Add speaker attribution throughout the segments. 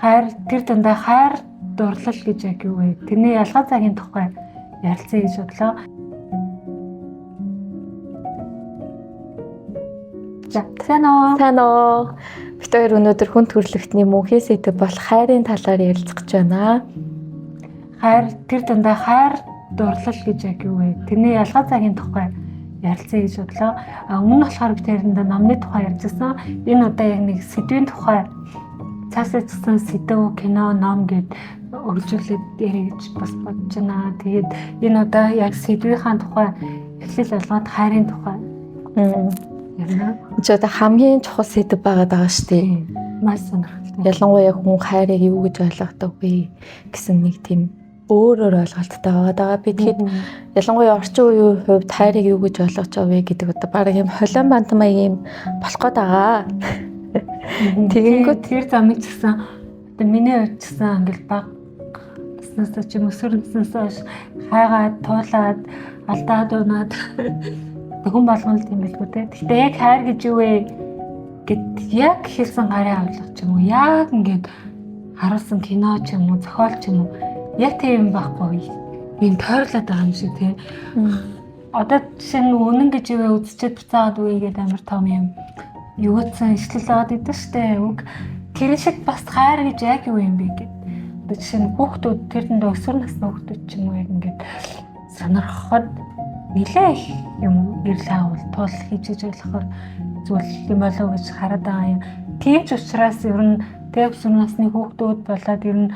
Speaker 1: хайр тэр дундаа хайр дурлал гэж яг юу вэ? Тэрний ялгаа цагийн тухай ярилцъя гэж бодлоо. За, сайн уу?
Speaker 2: Бид хоёр өнөөдөр хүн төрөлхтний мөнхийн сэдэв бол хайрын талаар ярилцах гэж байна.
Speaker 1: Хайр тэр дундаа хайр дурлал гэж яг юу вэ? Тэрний ялгаа цагийн тухай ярилцъя гэж бодлоо. Өмнө нь болохоор бид тэрэндээ номны тухай ярьжсэн. Энэ удаа яг нэг сэдвийн тухай цаасаадсан сэдв, кино, ном гэд өргөжүүлээд ярих гэж бас бодож байна. Тэгээд энэ удаа яг сэдвийнхаа тухай эхлэл болгоод хайрын тухай ярина.
Speaker 2: Чи одоо хамгийн чухал сэдэв байгаа шүү дээ.
Speaker 1: Маш сонирхолтой.
Speaker 2: Ялангуяа хүн хайрыг юу гэж ойлгодог вэ гэсэн нэг тийм өөрөөр ойлголттой байгаа. Би тэгэхэд ялангуяа орчин үеийн хувьд хайрыг юу гэж ойлгож байгаа вэ гэдэг одоо баг юм холион бантмай юм болох гээд байгаа.
Speaker 1: Тэгэнгүүт тэр замыг ч гэсэн одоо миний хувьд ч гэсэн ингээл баг гэснээс ч юм өсвөрнөөс хайгаад туулаад алдаад унаад хүн болгоно л юм билгүй те. Гэхдээ яг хайр гэж юу вэ гэд яг хэлсэн гараа авлах ч юм уу, яг ингээд харуулсан кино ч юм уу, зохиол ч юм уу, яг тийм байхгүй юм тойрлоод байгаа юм шиг те. Одоо жишээ нь үнэн гэж юу вэ үзчихэд буцаад үе гэдэг амар том юм юуцсан ишлэл аваад идэв штэ. Уг тэр шиг бас хайр гэж яг юу юм бэ гэд. Одоо жишээ нь хүүхдүүд тэр дэндээ өсвөр насны хүүхдүүд ч юм уу яг ингээд сонирхоход нилээ их юм ирэл хаавал тул хийж ойлгохоор зүйл юм болов уу гэж хараад байгаа юм. Тийм ч учраас ер нь тэг өсвөр насны хүүхдүүд болоод ер нь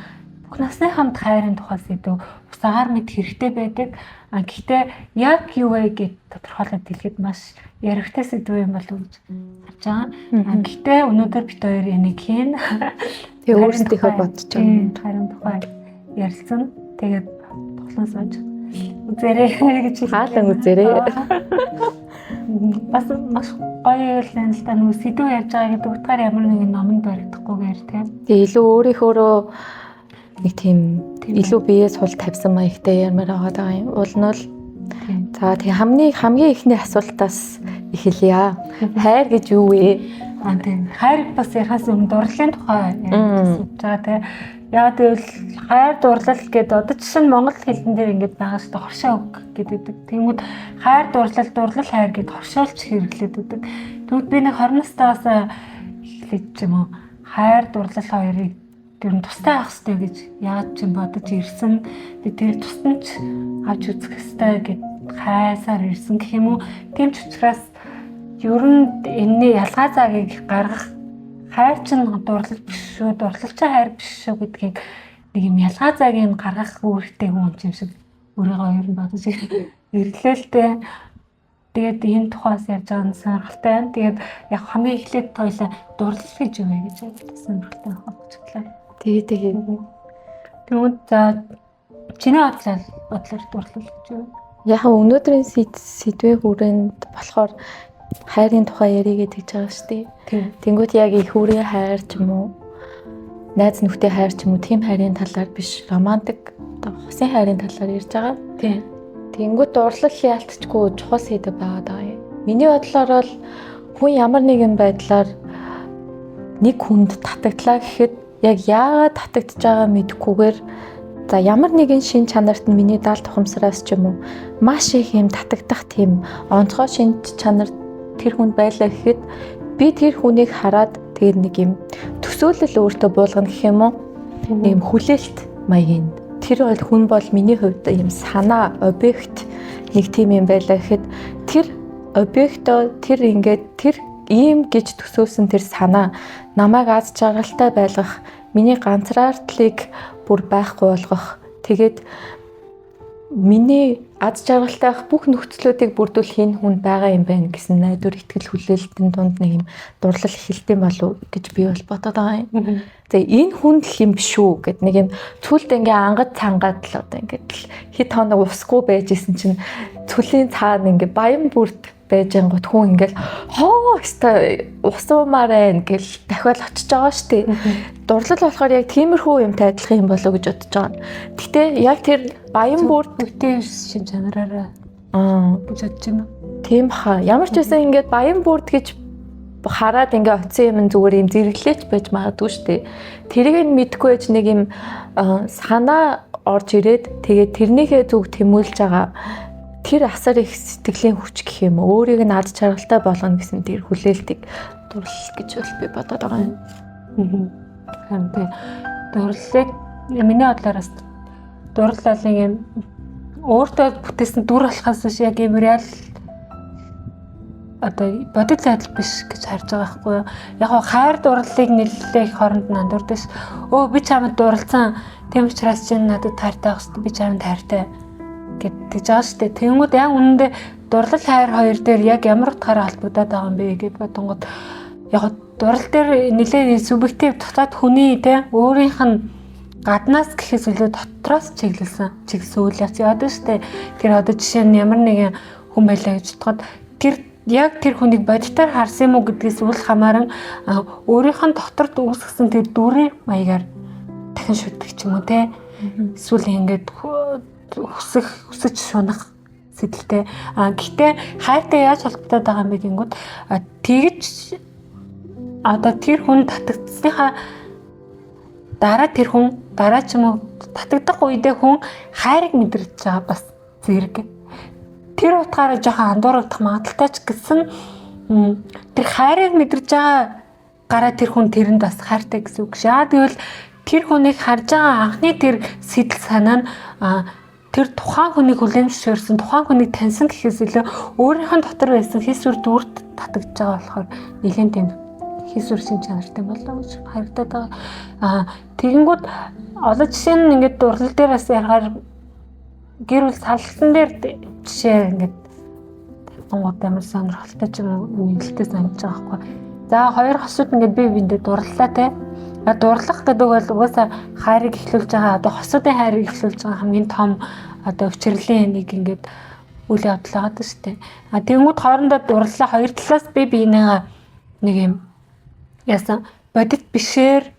Speaker 1: бүх насны хамт хайрын тухай сэдв усаагаар мэд хэрэгтэй байдаг. Гэхдээ яг юу вэ гэж тодорхойлоод хэлэхэд маш яригтай сэдв юм болов уу гэж харж байгаа. Гэхдээ өнөөдөр бид хоёр энийг хийн.
Speaker 2: Тэг өөрсдийнхөө бодож байгаа.
Speaker 1: Хайрын тухай ярилцсан. Тэгээд тоглоом сууж үзээрэй гэж
Speaker 2: хаалан үзээрэй.
Speaker 1: Бас маш гоё л энэ л та нэг сэдв ярьж байгаа гэдэг утгаар ямар нэгэн номонд баригдахгүйгээр тийм.
Speaker 2: Тэгээ илүү өөрийнхөө нэг тийм илүү биеэ сул тавьсан маягтай ярмаар байгаа юм. Уул нь бол за тэгээ хамгийн ихний асуултаас эхэлье. Хайр гэж юу вэ?
Speaker 1: Тийм. Хайр бас ярихаас өмнө дурлалын тухай ярьж байгаа тийм. Яг тэгвэл хайр дурлал гэдэг одоо жишээ нь монгол хэлэн дээр ингэж байгаа шүү дээ. Хоршоо үг гэдэг. Тэгмүүд хайр дурлал хайр гэдэг хоршоолч хэрэглээд байдаг. Тэгвэл би нэг 20 настайгаас эхлэж ч юм уу хайр дурлал хоёрыг тэр нь тустай авах хэрэгтэй гэж яаж ч юм бодож ирсэн. Тэр тусдан ч авч үзэх хэрэгтэй гэд хайсаар ирсэн гэх юм уу. Тийм ч учраас ер нь энэний ялгаа цагийг гаргах хайр чинь дурлал биш шүү, дурлал чинь хайр биш шүү гэдгийг нэг юм ялгаа цагийг гаргах үүрэгтэй хүн юм шиг өөрийгөө ер нь бодож ирлээ л дээ. Тэгээд энэ тухайс ярьж байгаа нь сонирхолтой байна. Тэгээд яг хамгийн эхлээд тойлоо дурлал гэж юу вэ гэж сонирхолтой хавчихлаа.
Speaker 2: Тэгээ.
Speaker 1: Тэгвэл за чиний бодлоор дурлал гэж юу?
Speaker 2: Яг өнөөдрийн сэдвээ хүрээнд болохоор хайрын тухай ярих гэж байгаа шүү дээ. Тэнгүүд яг их үрийн хайр ч юм уу, найз нөхдөд хайр ч юм уу, тийм хайрын талаар биш, романтик хосын хайрын талаар ярьж байгаа.
Speaker 1: Тийм.
Speaker 2: Тэнгүүд дурлал яалтчгүй чухал сэдэв байгаа юм. Миний бодлоор бол хүн ямар нэгэн байдлаар нэг хүнд татагдлаа гэхэд яг яагаад татагдж байгаа мэдэхгүйгээр за ямар нэгэн шин чанарт нь миний даал тухамсараас ч юм уу маш их юм татагдах тийм онцгой шин чанар тэр хүнд байлаа гэхэд би тэр хүнийг хараад тэгээд нэг юм төсөөлөл өөртөө буулгана гэх юм уу нэг юм хүлээлт маягийн тэр бол хүн бол миний хувьд юм санаа объект нэг тийм юм байлаа гэхэд тэр объектоо тэр ингээд тэр ийм гэж төсөөлсөн тэр санаа намайг аз жаргалтай байлгах миний ганцаардлыг бүр байхгүй болгох тэгээд миний аз жаргалтай бүх нөхцлүүдийг бүрдүүлэх энэ хүн байгаа юм байна гэсэн найдвар итгэл хүлээлтийн дунд нэг юм дурлал эхэлдэм болов гэж би бол бодоод байгаа юм. Тэгээ энэ хүн л юм биш үү гэд нэг юм цүлд ингээ ангад цангаад л одоо ингээ хит хоног усгүй байжсэн чинь цүлийн цаана ингээ баян бүрд байж ангууд хүн ингээл хоо өстой усуумаар байна гэл дахиад очиж байгаа штеп. Дурлал болохоор яг тиймэрхүү юм тайлах юм болов гэж бодож байгаа. Гэтэ яг тэр баян бүрд
Speaker 1: бүтэн шин чанараараа гэж бодож байна.
Speaker 2: Тийм хаа. Ямар ч байсан ингээд баян бүрд гэж хараад ингээ оцсон юм зүгээр юм зэрэглээч байж магадгүй шүү дээ. Тэрийг нь мэдгүй байж нэг юм санаа орж ирээд тэгээд тэрнийхээ зүг тэмүүлж байгаа тэр асар их сэтгэлийн хүч гэх юм өөрийг нь ад чаргалтай болгоно гэсэн тэр хүлээлтийг дурлал гэж бол би бодоод байгаа юм.
Speaker 1: Хамт дурлалыг миний бодлоос дурлалын юм өөртөө бүтээсэн дүр болохоос биш яг юм реал одоо бодит байдал биш гэж харж байгаа байхгүй юу. Яг хаа хайр дурлалыг нэлээд их хооронд нандурдаг ш. Өө би чамд дурлцсан тийм учраас чинь надад таартай байх шүү. Би чамд таартай гэдэг жаа штэ. Тэнгүүд яг үнэндээ дурлал хайр хоёр дээр яг ямар утгаараа холбогдоод байгаа юм бэ гэж бодонгод яг дурлал дээр нэлээд субъектив дотоод хүний те өөрийнх нь гаднаас гэхээс илүү дотроос чиглэлсэн үйл явц яадаг штэ. Тэр одоо жишээ нь ямар нэгэн хүн байлаа гэж бодоход яг тэр хүнийг бодитоор харсан юм уу гэдгээс үл хамааран өөрийнх нь доторд үүсгэсэн тэр дүрийн маягаар дахин шүтдэг ч юм уу те. Эсвэл ингээд хүсэж шунах сэдэлтэй. Гэхдээ хайртай яаж холбогдоод байгаа юм бэ гингүүд тэгж одоо тэр хүн татагдсныхаа дараа тэр хүн дараа ч юм уу татагдах үедээ хүн хайрыг мэдрэж байгаа бас зэрэг. Тэр утгаараа жоохон андуурагдах магадaltaй ч гэсэн тэр хайрыг мэдрэж байгаа гараа тэр хүн тэрэнд бас хайртай гэсэн үг шээ. Тэгвэл тэр хүнийг харж байгаа анхны тэр сэтэл санаа нь тэр тухайн хүнийг хүлээн зөвшөөрсөн, тухайн хүнийг таньсан гэхээс илүү өөрийнх нь дотор байсан хийсвэр дүрт татагдж байгаа болохоор нэгэн тийм хийсвэр шин чанартай болоо гэж харагдаад байгаа. Тэгэнгүүт олон жишээ нь ингээд дурлал дээр бас яргаар гэр бүл салсан дээр жишээ ингээд тавтангууд амар сонирхолтой ч юм уу нэлээд санагдаж байгаа байхгүй. За хоёр хосууд ингээд бие биендээ дурлалаа те. Дурлах гэдэг бол угаасаа хайрыг эхлүүлж байгаа одоо хосуудын хайрыг эхлүүлж байгаа хамгийн том одоо өвчрөлийн нэг ингээд үйл явдал байгаа шүү дээ. Тэнгүүд хоорондоо дурлалаа хоёр талаас бие биенээ нэг юм яасан бодит бишээр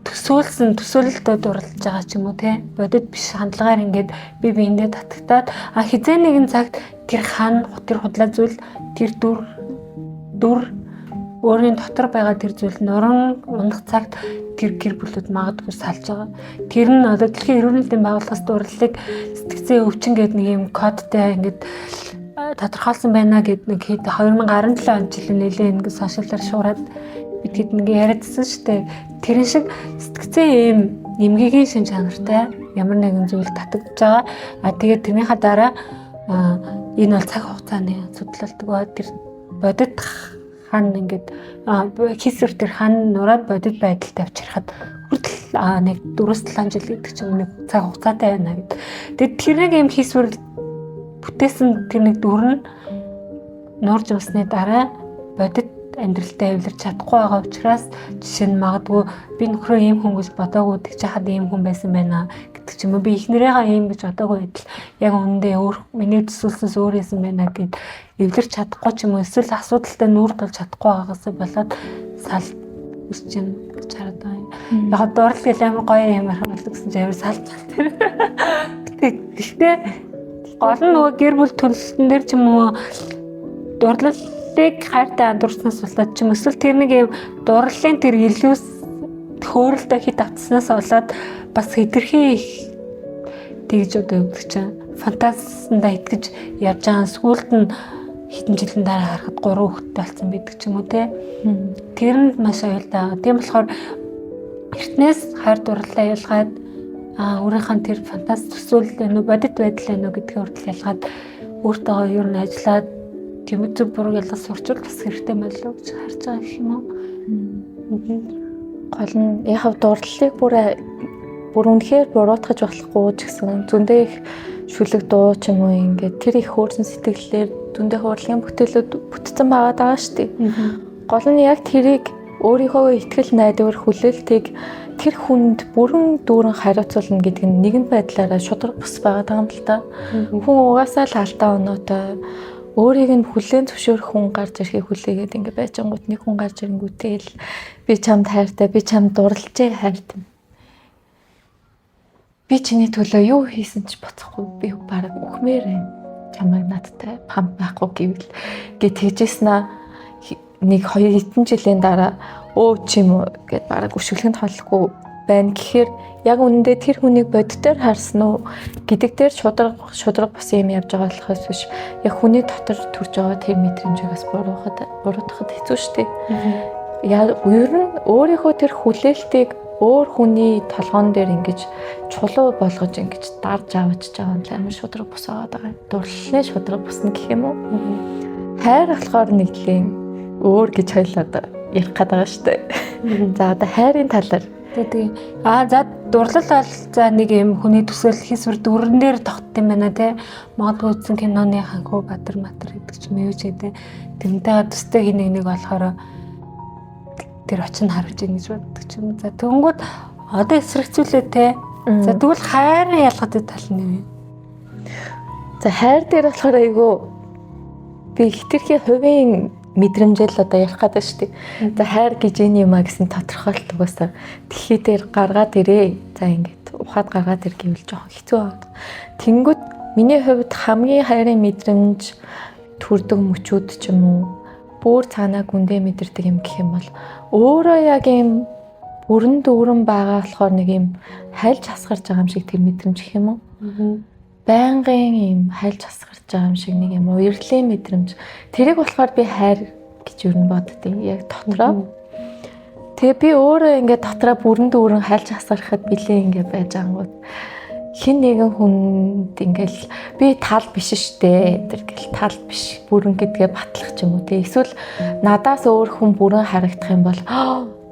Speaker 1: төсөөлөлтөд дурлаж байгаа ч юм уу те. Бодит биш хандлагаар ингээд бие биендээ татагтаад хизээ нэгэн цагт тэр тэр худлаа зүйл тэр дүр өөрийн дотор байгаа тэр зүйл нуран унах цагт тэр гэр бүлүүд магадгүй салж байгаа. Тэр нь одоо дэлхийн эрүүл мэндийн байгууллагаас дурлалыг сэтгцэн өвчин гэдэг нэг юм кодтай ингээд тодорхойлсон байна гэд нэг хэд 2017 он жилийн нэлээ ингээд сошиалаар шуураад бид хэд нэг яриадсан шүү дээ. Тэрэн шиг сэтгцэн ийм эмгэгийн шин чанартай ямар нэгэн зүйл татагдж байгаа. Тэгээд тэрнийхээ дараа энэ бол цаг хугацааны судлалдаг ба тэр бодит хан ингээд хийсвэр тэр хан нураад бодит байдалд авчирхад хүртэл нэг 4-7 жил гэдэг чинь нэг цаг хугацаатай байна гэдэг. Тэгээд тэр нэг юм хийсвэр бүтээсэн тэр нэг дүр нь нуурж усны дараа бодит амьдралтай эвлэрч чадахгүй байгаа учраас жишээ нь магадгүй би нөхрөө ийм хүн гэж бодоогүй тэг чи хад ийм хүн байсан байна гэдэг ч юм уу би ихнэрээгаа ийм гэж бодоогүй байтал яг үнэндээ миний төсөөлсөнс өөр юм байна гэд эвлэрч чадахгүй ч юм уу эсвэл асуудалтай нүүр тулж чадахгүй байгаагаас болоод сал үсч юм гэж хараад байгаа юм. Яг дурлал гэл амар гоё юм харгалт гэсэн чи амар салж байгаа. Гэхдээ гол нь нөгөө гэр бүл төлөлтөн дээр ч юм уу дурлалыг хайртай андуурснаас болоод ч юм эсвэл тэр нэг юм дурлалын тэр илүүс хөөрөлтөй хит автснаас болоод бас хэтэрхий тэгж одоо юу гэж чинь фантазиндаа итгэж явж байгаа сүулт нь хэдэн жилийн дараа харахад 3 хүүхэдтэй болсон байдаг ч юм уу те. Тэр нь маш аюултай. Тийм болохоор эртнээс хайр дурлалаа ялгаад өөрийнхөө тэр фантази төсөөлөл энэ бодит байдал энэ гэдгийг хүртэл ялгаад өөртөө ер нь ажиллаад тэмцэг буруу ялгаж сурчвал бас хэрэгтэй байлоо гэж харж байгаа гэх юм уу.
Speaker 2: Гол нь яг дурлалыг бүр үнэхээр буруутгаж болохгүй ч гэсэн зөндөө их шүлэг дуу ч юм уу ингээд тэр их хөөрсөн сэтгэлээр зөндөө урлагийн бүтээлүүд бүтцэн байгаа шүү дээ. Гол нь яг тэрийг өөрийнхөө итгэл найдвар хүлээлтийг тэр хүнд бүрэн дүүрэн хариуцуулна гэдэг нь нэгэн байдлаараа шударга бус байгаа юм л та. Хүн угаасаа л алдаа оноотой өөрийг нь хүлээн зөвшөөрөх хүн гарч ирэхийг хүлээгээд ингээд байжангууд нэг хүн гарч ирэнгүүтэл би чамд хайртай, би чамд дурлалжээ хайртай. Би чиний төлөө юу хийсэн ч боцохгүй би бараг үхмээр чамайг надтай пам байхгүй гэвэл гэ тэгжсэн аа нэг 2 жилийн дараа чи юм уу гэд бараг өшөглөнд холхгүй байна гэхээр яг үнэндээ тэр хүнийг боддоор харсан уу гэдэг дээр шудраг бас юм явж байгаа болохоос биш яг хүний дотор төрж байгаа тэр мэдрэмжээс буруутгахад хэцүү шүү дээ. Яг ер нь өөрийнхөө тэр хүлээлтийг өөр хүний толгоон дээр ингэж чулуу болгож ингэж дарж авч байгаа юм амар шудраг бус байгаа. Дурлалын шудраг бусна гэх юм уу? Хайр болохоор нэглийн өөр гэж хоёлаа ярих гээд байгаа шүү дээ. За одоо хайрын талаар
Speaker 1: тэгээ за дурлал бол за нэг юм хүний төсөөл хийсвэр дүрэн дээр тогтд юм байна те. Магадгүй үзсэн киноны ханхуу Баатар матар гэдэг ч юм уу гэдэг. Тэрнтэйгээ төстэй хин нэг болохоор тэр очинд харж ийн гэж боддог ч юм. За тэгэнгүүт одоо эсрэгцүүлээ те. За тэгвэл хайрын ялгаатай тал нь юу?
Speaker 2: За хайр дээр болохоор айгүй би хитрхи хувийн мэдрэмжэл одоо ярих гэдэг шүү дээ. За хайр гэж энэ юм а гэсэн тодорхойлт угаасаа дэлхий дээр гаргаад ирээ. За ингээд ухаад гаргаад ир гэвэл жоохон хэцүү байна. Тэнгүүд миний хувьд хамгийн хайрын мэдрэмж төрдөг мөчүүд ч юм уу бүр цаанаа гүндээ мэдэрдэг юм гэх юм бол өөрөө яг юм бүрэн дүүрэн байгаа болохоор нэг юм хайлж хасгарч байгаа юм шиг тэр мэдрэмж гэх юм уу? Байнгын юм хайлж хасгарч байгаа юм шиг нэг юм уярлын мэдрэмж. Тэрийг болохоор би хайр гэж юу н боддیں۔ Яг дотроо. Тэгээ би өөрөө ингээд дотроо бүрэн дүүрэн хайлж хасгарахад билээ ингээд байж ангууд хин нэгэн хүнд ингээл би тал биш штэ тэр гэл тал биш бүрэн гэдгээ батлах ч юм уу те эсвэл надаас өөр хүн бүрэн харагдах юм бол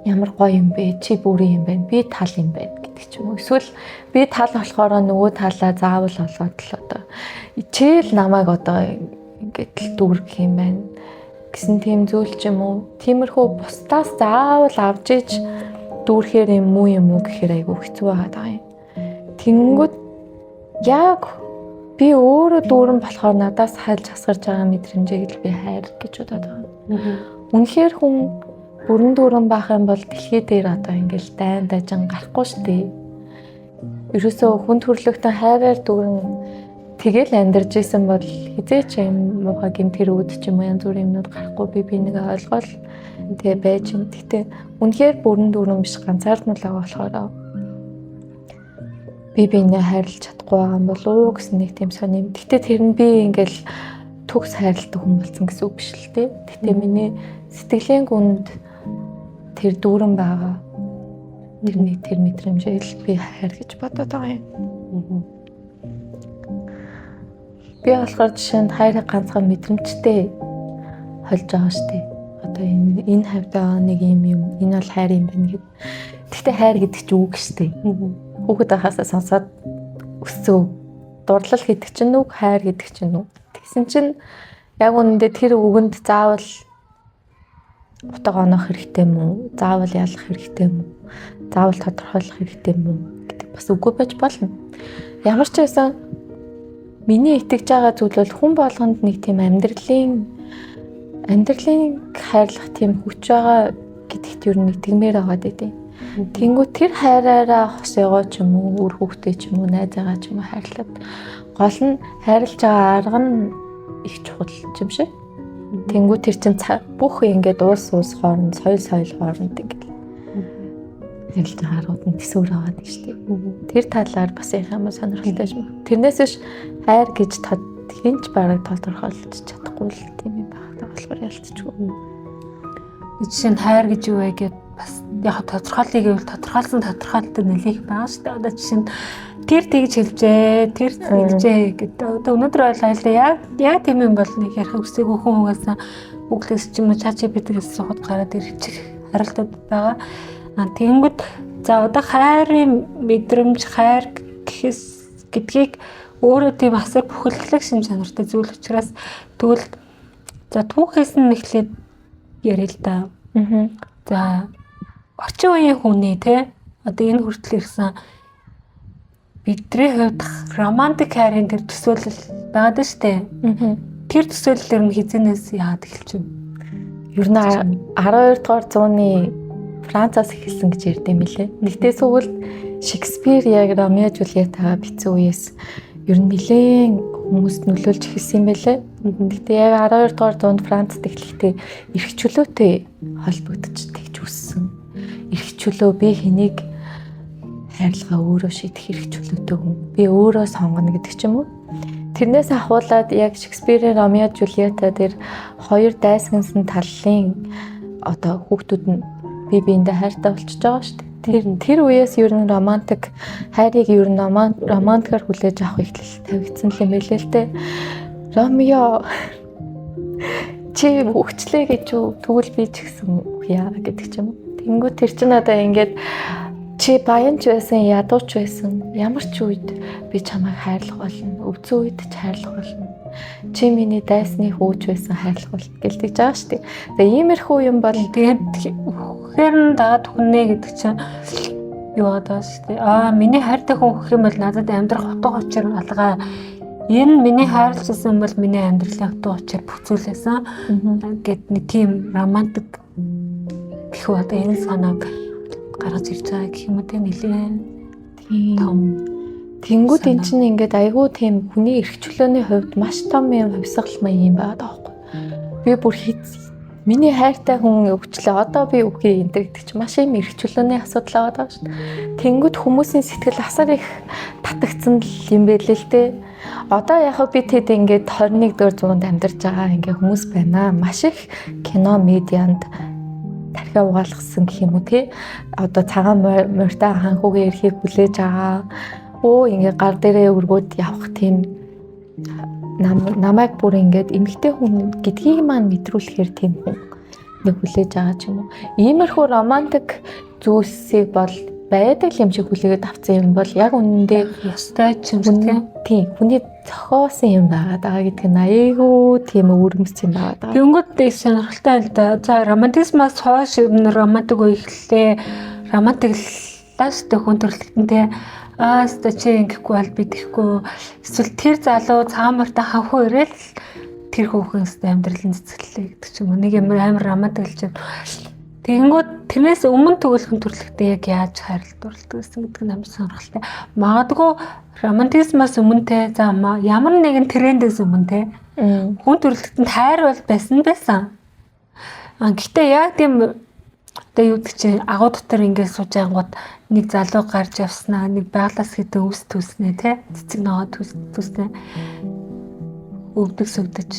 Speaker 2: ямар гоё юм бэ чи бүрэн юм байна би тал юм байна гэдэг ч юм уу эсвэл би тал болохоор нөгөө талаа заавал олоод л одоо чи л намайг одоо ингээд л дүүргэх юм байна гэсэн тийм зүйл ч юм уу тиймэрхүү бусдаас заавал авч иж дүүрхээр юм уу гэхээр айгүй хэцүү байгаа юм. Тэнгүүд яг би өөрөө дүүрэн болохоор надаас хайлж хасгарч байгаа мэдрэмжийг л би хайр гэж бодоод байгаа. Үнэхээр хүн бүрэн дүүрэн байх юм бол дэлхий дээр одоо ингээл дайн дажин гарахгүй шүү дээ. Ерөөсөө хүн төрлөختөн хайраар дүүрэн тэгэл амьдарч исэн бол хизээч юм муухай гэмтгэр үүд ч юм уу янз бүрийн юмнууд гарахгүй би бинийг ойлгоол тэгээ байж юм. Гэтэ үнэхээр бүрэн дүүрэн биш ганцаардмал байгаа болохоор би бинээ хайрлаж чадахгүй байгаа юм болов уу гэсэн нэг тийм сони юм. Гэтэ тэр нь би ингээл төгс хайрладаг хүн болсон гэсэн үг биш л дээ. Гэтэ миний сэтгэлийн гүнд тэр дүүрэн байгаа. Тэрний тэр мэдрэмжэл би хайр гэж бодоод байгаа юм. Би болохоор жишээнд хайрыг ганцхан мэдрэмжтэй холж байгаа шүү дээ. Одоо энэ хавьдаа нэг юм энэ бол хайр юм байна гэд. Гэтэ хайр гэдэг чинь үг шүү дээ. Хүүхэд байхасаа сонсоод өссөн. Дурлал гэдэг чинь үг, хайр гэдэг чинь үг. Тэгсэн чинь яг үнэндээ тэр үгэнд заавал утга онох хэрэгтэй мүү? Заавал ялах хэрэгтэй мүү? Заавал тодорхойлох хэрэгтэй мүү гэдэг бас үгүй байж болно. Ямар ч байсан миний итгэж байгаа зүйл бол хүн болгонд нэг тийм амьдралын хайрлах тийм хүч байгаа гэдэгт юу нэг тэгмээр байгаа дээ. Тэнгүү тэр хайраараа хосёогоо ч юм уу, үр хүүхдээ ч юм уу, найзаагаа ч юм уу хайрлаад гол нь хайрлаж байгаа арга нь их чухал юм шиг. Тэнгүү тэр чин бүх ингээд уус хооронд, соёл хооронд ингээд хайрлаж байгаа аргууд нь төсөөр байгаа гэж тийм. Тэр талаар бас их юм сонирхолтой юм. Тэрнээс биш хайр гэж хинч бараг тодорхойлж чадахгүй л тийм юм байна. Болохоор ялцчихгүй.
Speaker 1: Жишээ нь хайр гэж юу вэ гэд бас яг тодорхойлъё гэвэл тодорхойлолтой нэлээх байгаа шүү дээ. Одоо жишээ нь тэр тэгж хэлжээ, тэр хэлжээ гэдэг. Одоо өнөөдөр ойлголоо л яг тийм юм бол нэг ярих үсээгүй хүн угаасаа Google-с ч юм уу ChatGPT-гээс сухад гараад ирчих харалтууд байгаа. Тэгэнгүүт за одоо хайрын мэдрэмж хайр гэдгийг өөрөө тийм асар бүхэлдлэг шин чанартай зүйл учраас тэгвэл за түүхээс нь эхлээд яриа л да. За орчин үеийн хүний те одоо энэ хүртэл ирсэн бидний хувьд романтик хайрын тэр төсөөлөл байгаад шүү дээ. Тэр төсөөллөөр нь хизэнээс яагаад эхэлж вэ?
Speaker 2: Ер нь 12 дугаар зууны Францаас эхэлсэн гэж ярьд юм билээ. Тэгтээ сүүлд Шекспир яг Ромео Жулиеттаа бичсэн үеэс ер нь нэлээд хүмүүст нөлөөлж эхэлсэн юм байлээ. Гэхдээ яг 12 дугаар зуунд Францд эхлэхдээ эрх чөлөөтэй холбогдож тэгж үссэн. Эрх чөлөө би хэнийг хайрлага өөрөө шийдэх эрх чөлөөтэй хүн. Би өөрөө сонгоно гэдэг ч юм уу. Тэрнээс ахуулаад яг Шекспирийн Ромео Жулиета дээр хоёр дайсагнасан таллын одоо хүүхдүүд нь бие биендээ хайртай болчихж байгаа шүү дээ. Тэр үеэс ер нь романтик хайрыг ер нь романтикаар хүлээж авах ихлэл тавигдсан юм байлээ л дээ. Ромео чи өгчлээ гэж юу тэгвэл би ч гэсэн яа гэдэг ч юм уу. Тэнгүү тэр чинь одоо ингээд чи баянч байсан, ядууч байсан. Ямар ч үед би чамайг хайрлах болно. Өвцөн үед ч хайрлах болно. Чи миний дайсны хөөж байсан хайрлах болно гэлдэж байгаа шүү дээ. Тэгээ иймэрхүү юм бол
Speaker 1: тэгээд үхээр нь дагаад хүннэ гэдэг чинь юу одоо шүү дээ. Миний хайртай хүн өгөх юм бол надад амьдрах утга учир алгаа. Энэ миний хайрлажсэн бол миний амьдралын утга учир бүцүүлсэн гэд нэг тийм романтик гэх үү одоо энэ санааг гаргаж ирж байгаа гэх юм уу те нэлээд том.
Speaker 2: Тэнгүүд эн чинь ингээд айгүй тийм хүний эрх чөлөөний хувьд маш том юм хувьсгал юм байгаа даахгүй. Би бүр миний хайртай хүн өвчлээ одоо би үгүй энэ гэдэг чинь маш юм эрх чөлөөний асуудал байгаа шүү дээ. Тэнгүүд хүмүүсийн сэтгэл асар их татагдсан юм байлээ л дээ. Одоо яг би тэд ингээд 21-р зуунд амьдарч байгаа ингээ хүмүүс байна. Маш их кино медианд тархиа угаалгасан гэх юм уу те. Одоо цагаан морьтой ханхуугийн эрхийг хүлээж байгаа. Ингээ гар дээрээ өргөөд явах тийм намайг бүр ингээд эмэгтэй хүн гэдгийг маань мэдрүүлэхээр тийм хүн нэг хүлээж байгаа ч юм уу. Иймэрхүү романтик зүйлсийг бол байдаг юм шиг хүлээгээд авсан юм бол яг үнэндээ
Speaker 1: ёстой ч юм
Speaker 2: тийм хүний зохиосон юм байгаа даа гэдэг нь айгүй тийм өрөмс юм байгаа даа.
Speaker 1: Тэнгүүд сонирхолтой л да. За романтизмаас хойш романтик үе эхэллээ. Романтиклаас хүн төрлөختөнтэй ста чи ингэхгүй бол би тэхгүй эсвэл тэр залуу цагаан морьтой ханхуу ирээл тэр хүүхэнс амьдралын цэцгэлээ гэдэг ч юм уу. Нэг амар романтик л чинь. Тэгэнгүүт тэрнээс өмнө төгөлхөн төрлөختөө яг яаж хайрлалт дурлалт гэсэн гэдэг нь амар сонирхолтой. Магадгүй романтизмаас өмнөтэй за ямар нэгэн трендээс өмнөтэй хүн төрлөختөнд хайр бол байсан. Гэхдээ яг тийм одоо юу гэдэг чинь агуу дотор ингээд сууж ангууд нэг залуу гарч явснаа нэг байглаас хэдэн үс төснэ те цэцэг ногоо төснэ өвдөг сүгдэж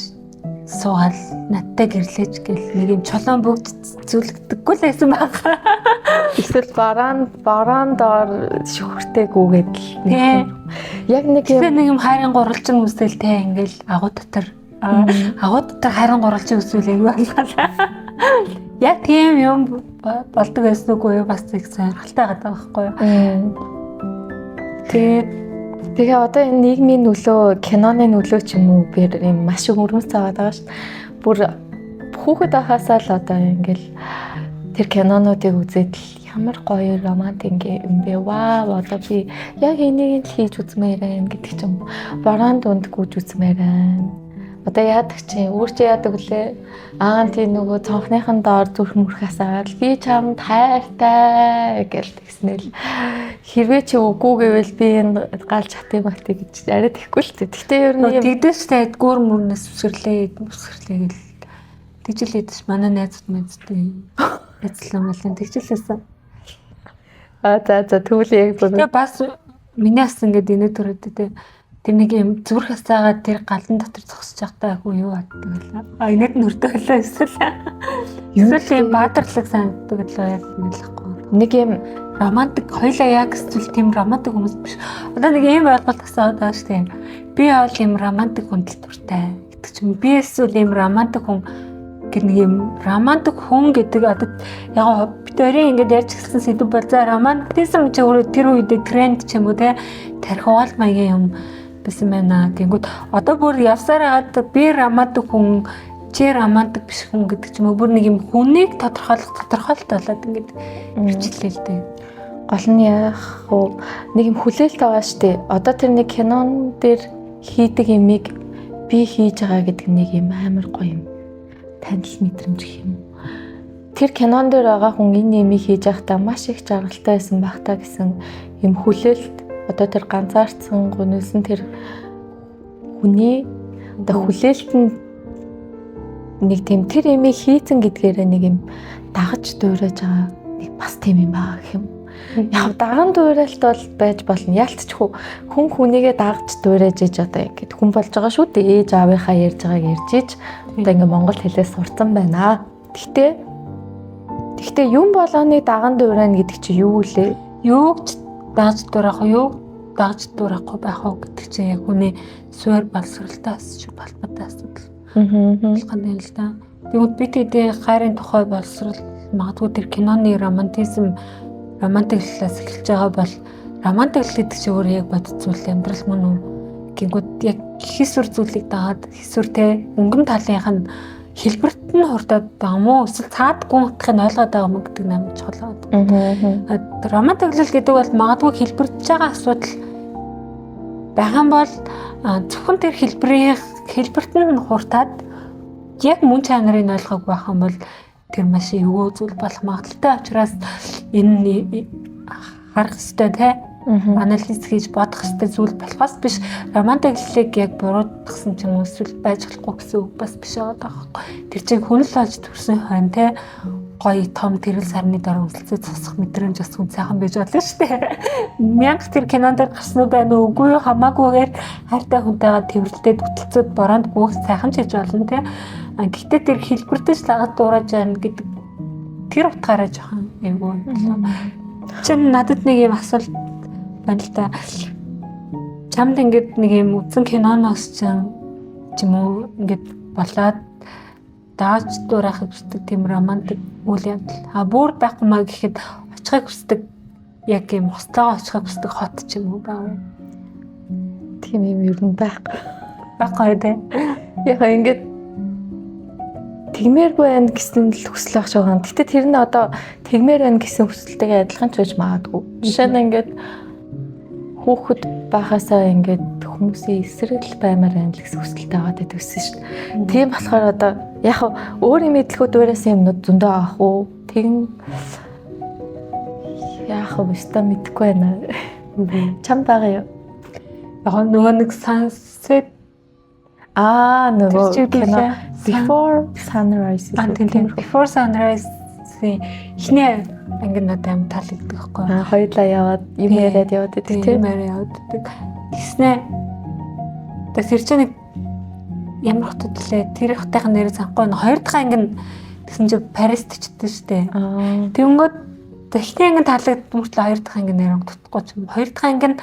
Speaker 1: суугаал надтай гэрлээж гэл нэг юм чулуун бүгд зүлгдэггүй л байсан байгаа.
Speaker 2: Эсвэл бараандаар шүхэртэй гүгээд л яг нэг
Speaker 1: юм хайрын гурвалжин үсэл те ингээл агуу дотор хайрын гурвалжин үсвэл аягүй боллаа. Яг тийм юм болдог байсан үгүй юу бас их сонирхолтой гадаг байхгүй юу.
Speaker 2: Тэгээ одоо энэ нийгмийн нөлөө, киноны нөлөө ч юм уу би юм маш их өрмөц цаагаад байгаа шүү дээ. Бүр хүүхэд байхасаа л одоо ингээл тэр кинонуудыг үзээд л ямар гоё романтик юм бэ. Вау одоо би яг энийг л хийж үзмээр байна гэдэг ч юм. Бараан дунд гүйж үзмээр байна. Одоо яадаг чи өөр чи яадаг вүлээ? Тийм нөгөө цонхныхан доор зүрх мөрхасаад би чамд хайртай гэж тэгснээл хэрвээ чи үгүй гэвэл би энэ галж хатыг багтыг гэж арай тэхгүй л дээ. Гэхдээ ер нь
Speaker 1: тэгдэжтэй гүр мөрнөөс үсгэрлээ гэл тэгжилээдэж манай найзууд мэдтэй яцлаа малын тэгжилээсэн.
Speaker 2: За тэгвэл яг бүр
Speaker 1: тэгээ бас миний ас ингээд инээ төрөд тэ тэр нэг юм зүрх хасаагаад тэр галан дотор зогсож байхдаа хөө юу боддог вэ? Инээд нь өртөглөө эсвэл юм баатарлаг санагддаг л яг хэлэхгүй.
Speaker 2: Нэг юм
Speaker 1: романтик хоёлаа яг эсвэл тийм романтик хүмүүс биш. Одоо нэг юм ойлголт асууад байгаа шүү дээ. Би бол юм романтик хүндэл дуртай гэдэг чинь би эсвэл юм романтик хүн гэх нэг юм романтик хүн гэдэг одоо яг бид өөрийн ингээд ярьж гисэн сэдв бол за романтизм ч тэр үедээ тренд ч юм уу те тархиуул маягийн юм байсан байна. Тэнгүүд одоо бүр явсаар хагаад би романтик хүн чи романтик биш хүн гэдэг ч юм уу бүр нэг юм хүнийг тодорхойлолт болоод ингээд бичлээ л дээ.
Speaker 2: Гол нь яг нэг юм хүлээлт байгаа штэ. Одоо тэр нэг кинон дээр хийдэг юмыг би хийж байгаа гэдэг нэг юм амар гоё юм. Танил мэдрэмж гэх юм. Тэр кинон дээр байгаа хүн энэ юмыг хийж байхдаа маш их жаргалтай байсан байх та гэсэн юм хүлээлт. Одоо тэр ганцаардсан гонилсэн тэр хүний одоо хүлээлтэнд нэг тийм тэр имийг хийцэн гэдгээрээ нэг юм дагаж дуурайж байгаа нэг бас тийм юм байгаа гэх юм. Яг даган дуурайлт бол байж болно. Ялцчихгүй хүн хүнийгээ дагаж дуурайж иж одоо ингэж хүн болж байгаа шүү дээ. Ээж аавынхаа ярьж байгааг ярьж иж одоо ингэ монгол хэлээс сурцсан байна. Гэхдээ юм болгоны даган дуурайна гэдэг чи юу вэ?
Speaker 1: Юуг дагаж дуурайх уу? Юуг дагаж дуурайхгүй байх уу гэдэг чинь яг хүний суурь боловсралтаас шүү балбатай асуудал. Болгоно л да. Тэгвэл бид хэдийн хайрын тухай боловсрал магадгүй тэр киноны романтик талаас эхэлж байгаа бол романтик гэдэг чинь өөр яг бодит зүйл амьдрал мөн үү гингүүд яг хийсвэр зүйлийг дагаад хийсвэртэй өнгөн талынх нь хэлбэрт нь хурдаад байгаа мó эсвэл цаад гүн утгыг ойлгоод байгаа мó гэдэг нам чухал байна. Романтик гэдэг бол магадгүй хэлбэрж байгаа асуудал байгаа юм бол зөвхөн тэр хэлбэрт нь хурдаад яг мөн чанарыг ойлгох байх юм бол тэр маш эвгүй зүйл болох магадaltaй учраас энэ харах хэрэгтэй те анализ хийж бодох хэрэгтэй зүйл болохоос биш романтиклыг яг буруутгасан ч юм уу эсвэл байж болохгүй гэсэн үг бас биш байгаа байхгүй. Тэр чинь хүн л болж төрсэн хойно те гоё том тэрэл сарны дараа үнэлцээ цусах мэдрэмж бас хүн сайхан байж болно шүү дээ. Мянга тэр кинонд гарсан уу байна уу үгүй хамаагүйгээр хайртай хүнтэйгээ тэрвэрлдээд бүтэлцүүд бороонд бүх сайхан ч хийж болно те. Гэхдээ тэр хэлбэртэж лагад дуурайж байна гэдэг тэр утгаараа жоохон эвгүй. Чин надад нэг юм асуулт байна л да. Чамд ингээд нэг юм үзэн киноноос ч юм уу ингээд болоод дааж дуурайхыг хүсдэг тийм романтик үйл явдал. Бүр байхгүй маа гэхэд очихыг хүсдэг яг юм хослоо очихыг хүсдэг хот ч юм уу байгаа.
Speaker 2: Тийм юм ер нь
Speaker 1: байхгүй дээ.
Speaker 2: Яг ингээд тэгмээргүй байна гэсэн л хүсэл ах шоогон. Гэтэ тэр нь одоо тэгмээр байна гэсэн хүсэлтэйгээ адилхан ч байж магадгүй. Жишээ нь ингээд хүүхэд байхасаа ингээд хүмүүсийн эсрэг баймаар байна л гэсэн хүсэлтэй аваад байдаг гэсэн шүү дээ. Тийм болохоор одоо яг өөрийн мэдлэгүүд дуурайсан юмнууд зөндөө авах уу? Тэгин яах вэ? Өстө мэдэхгүй байна. Чам байгаа юу?
Speaker 1: Яг нөгөө нэг sunset
Speaker 2: нөгөө кино Before Sunrise.
Speaker 1: Before Sunrise ихний ангинууд аим таалагддаг байхгүй.
Speaker 2: Хоёулаа яваад юм яриад яваад байдаг тийм
Speaker 1: яваад байдаг. Тэснэ. Тэр чинь нэг ямар хотод лээ тэр хотын нэрийг санахгүй нь хоёр дахь анги нь тэгсэн чинь Парист чдээ штэ. Тэнгүүд ихний анги таалагддаг мөртлөө хоёр дахь анги нэрийг дутхгүй ч юм. Хоёр дахь анги нь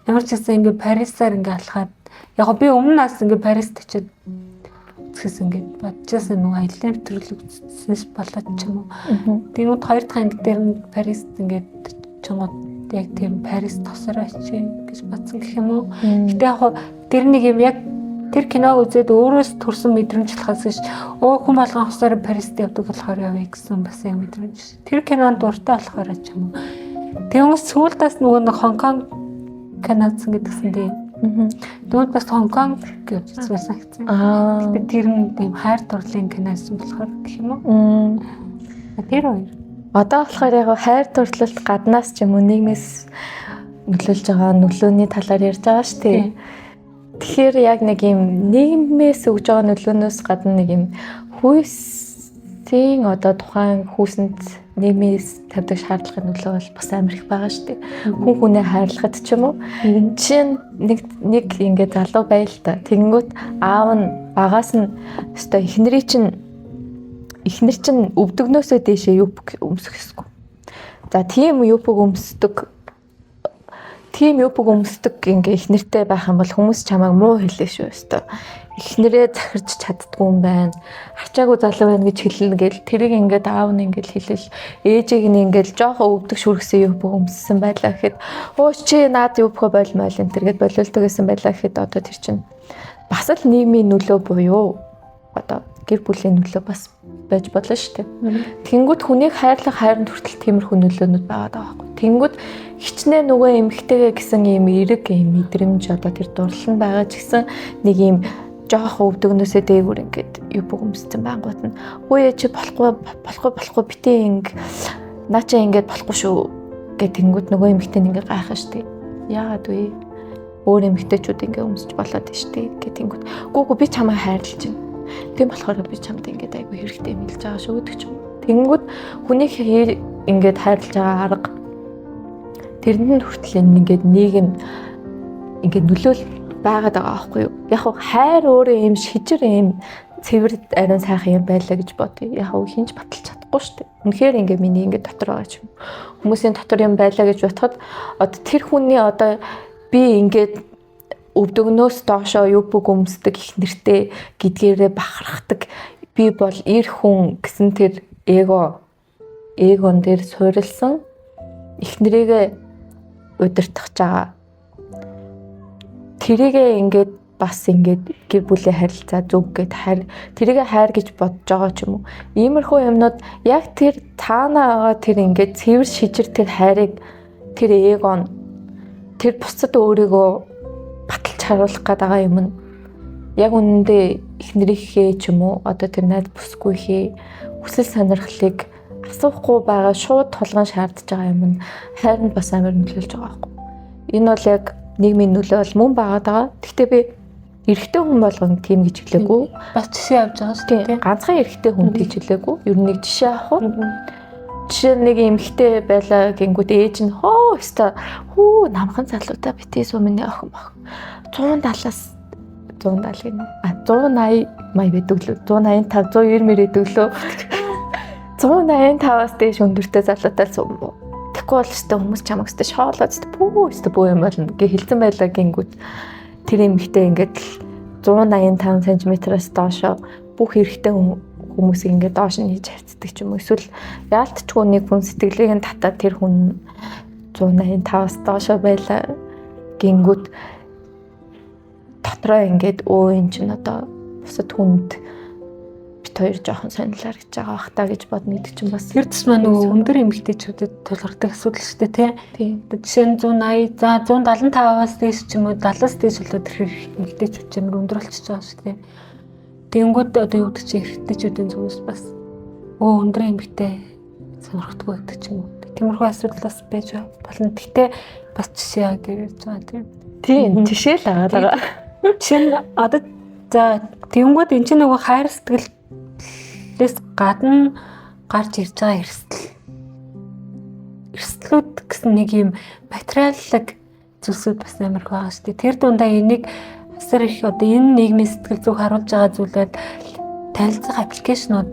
Speaker 1: ямар ч гэсэн ингээ Парисаар ингээ алхаад яг би өмнө нас ингээ Парист очиод гэсэн ингээд бодчихсан нөгөө аялын нэвтрүүлэг үзсэнс болоод ч юм уу. Тэнгүүд хоёр дахь анги дээр нь Парист ингээд чонгод яг тийм Парис тосроо чи гэж бодсон гэх юм уу. Гэтэ яг тэр нэг юм яг тэр киног үзээд өөрөөс төрсэн мэдрэмж талаас гэж хүн болгон хосоор Парист явдаг болохоор явъя гэсэн бас юм мэдрэмж. Тэр кинонд дуртай болохоор ч юм уу. Тэгвэл сүүлдээс нөгөө нэг Хонконг киноцсон гэдгсэн дээ. Дүүд бас Хонконг гэж үзсэн гэсэн. Гэтэ тэр нь тийм хайр дурлалын киносон болохоор гэх юм уу. Тэр хоёр.
Speaker 2: Одоо болохоор яг хайр дурлалт гаднаас ч юм уу нийгмээс нөлөөлж байгаа нөлөөний талаар ярьж байгаа шүү дээ. Тэгэхээр яг нэг юм нийгмээс өгж байгаа нөлөөнөөс гадна нэг юм хүйсийн одоо тухайн хүүсэнд нийгмээс тавьдаг шаардлагын нөлөө бол бас амар их байгаа шүү дээ. Хүн хүнээ хайрлахад ч юм уу. Жишээ нэг ингээд залуу байл та. Тэгэнгүүт аав нь багаас нь өстой эхнэр чинь өвдөгнөөсөө дээшээ юп өмсөх хэсгүй. За тийм юпг өмсдөг ингээ эхнэртэй байх юм бол хүмүүс чамайг муу хэлээ шүү өстой. Эхнэрээ захирч чаддгүй юм байна. Ачаагүй залуу байна гэж хэлнэ гэл тэрийг ингээд аав нь ингээд хэлэл ээжийг нь ингээд жоохон өвдөг шүргсэн юпг өмссөн байлаа гэхэд чи наад юпг болмойл энэ тэргээд болиулдаг гэсэн байлаа гэхэд одоо тэр чинь бас л нийгмийн нөлөө буюу одоо гэр бүлийн нөлөө бас байж болно шүү дээ. Тэнгүүд хүнийг хайрлах хайранд хүртэл тиймэрхүү нөлөөнүүд байгаа даа байхгүй. Тэнгүүд хичнээн нөгөө эмгтэйгээ гэсэн ийм эрэг ийм мэдрэмж одоо тэр дурлал нь байгаа ч гэсэн нэг ийм жоох өвдөгнөөсөө дээгүүр ингээд юу бөгөмссөн байнгут нь ууя чи болохгүй битээ наа чи ингээд болохгүй шүү гэх тэнгүүд нөгөө эмгтэй нь ингээд гайхаа шүү дээ. Яагаад вэ? өөр эмэгтэйчүүд ингээ өмсөж болоод штий гэтэнгүүт. Гүү би чамайг хайрлаж байна. Тийм болохоор би чамд ингээд айгүй хэрэгтэй юм хэлж байгаа шүү гэдэг ч юм. Тэнгүүд хүнийг ингээд хайрлаж байгаа арга тэрэнд хүртэл ингээд нийгэм ингээд нөлөөл байгаад байгаа аахгүй юу? Яг хайр өөрөө юм шижир юм цэвэр ариун сайхан юм байлаа гэж бодъё. Яг хинж баталж чадахгүй шүү дээ. Үнэхээр ингээ миний ингээ дотор байгаа ч юм. Хүмүүсийн дотор юм байлаа гэж бодоход одоо тэр хүний одоо би ингээд өвдөгнөөс доошоо юу бүг өмсдөг их нэртэй гэдгээрээ бахархдаг. Би бол эр хүн гэсэн тэр эгон дээр суурилсан эхнэрийгээ удирдах жагаа. Тэрийгээ ингээд бас ингээд гэр бүлийн харилцаа зүг гэд тэрийгээ хайр гэж бодож байгаа ч юм уу. Иймэрхүү юмнууд яг тэр таанаа байгаа тэр ингээд цэвэр шижир тэр хайрыг тэр эгон тэр бусад өөрийгөө баталж харуулах гэдэг юм нь яг үнэндээ эхнэрийнхээ ч юм уу одоо тэр найз бүсгүйхээ хүсэл сонирхлыг асуухгүй байгаа шууд тулган шаардж байгаа юм нь хайранд бас амар нөлөөлж байгаа байхгүй. Энэ бол яг нийгмийн нөлөө бол мөн байгаа. Гэхдээ би эрэгтэй хүн болгон тийм гэж хэлээгүй.
Speaker 1: Бас жишээ авч байгаа шүү дээ.
Speaker 2: Ганцхан эрэгтэй хүн гэж хэлээгүй. Ер нь нэг жишээ авах уу? Жишээ нэг эмэгтэй байлаа гингүүд ээж нь хөө намхан залуудаа битээ суу миний охин баг. 170-аас 170 гэнэ. 180 май байдаг лөө. 185 190 байдаг лөө. 185-аас дээш өндөртэй залуутай сум бо. Тэгэхгүй бол өстой хүмүүс чамаг өстой шоолоод өстой бөө юм болно гэ хэлсэн байлаа гингүүд. Тэр эмэгтэй ингээд 185 см-аас доошоо бүх эрэгтэй хүмүүсийг ингээд доош нь хийж харцдаг ч юм уу. Эсвэл яалтчгүй нэг хүн сэтгэлийг нь татаад тэр хүн 185-аас доошоо байлаа гингүүд дотроо ингээд энэ чинь одоо бусад хүнд бит хоёр жоохон сонирхлаар гэж байгаа бах та гэж бодно гэдэг чинь бас
Speaker 1: тэр тусмаа нөгөө өндөр эмэгтэйчүүдэд тулгардаг асуудал шүү дээ тий. Жишээ нь 180 за 175-аас дээш ч юм уу 70-аас дээш болоод тэр эмэгтэйчүүд ч амар өндөр болчихж байгаа шүү дээ. Тэнгүүд одоо юу гэдэг чинь эрэгтэйчүүдийн зүгээс бас өндөр эмэгтэй сонирхдаггүй гэдэг ч юм уу. Тиймэрхүү асуудал бас байж болно. Гэхдээ бас жишээ гэж байгаа
Speaker 2: тийм жишээ л байгаа.
Speaker 1: Жишээ нь одоо за тэнгүүд эн чинь нөгөө хайр сэтгэлээс гадна гарч ирж байгаа эрсдлүүд гэсэн нэг юм материаллык зүйлсүүд бас амар их байгаа шүү дээ. Тэр дундаа энийг асар их одоо энэ нийгмийн сэтгэл зүйг харуулж байгаа зүйлүүд танилцах аппликейшнууд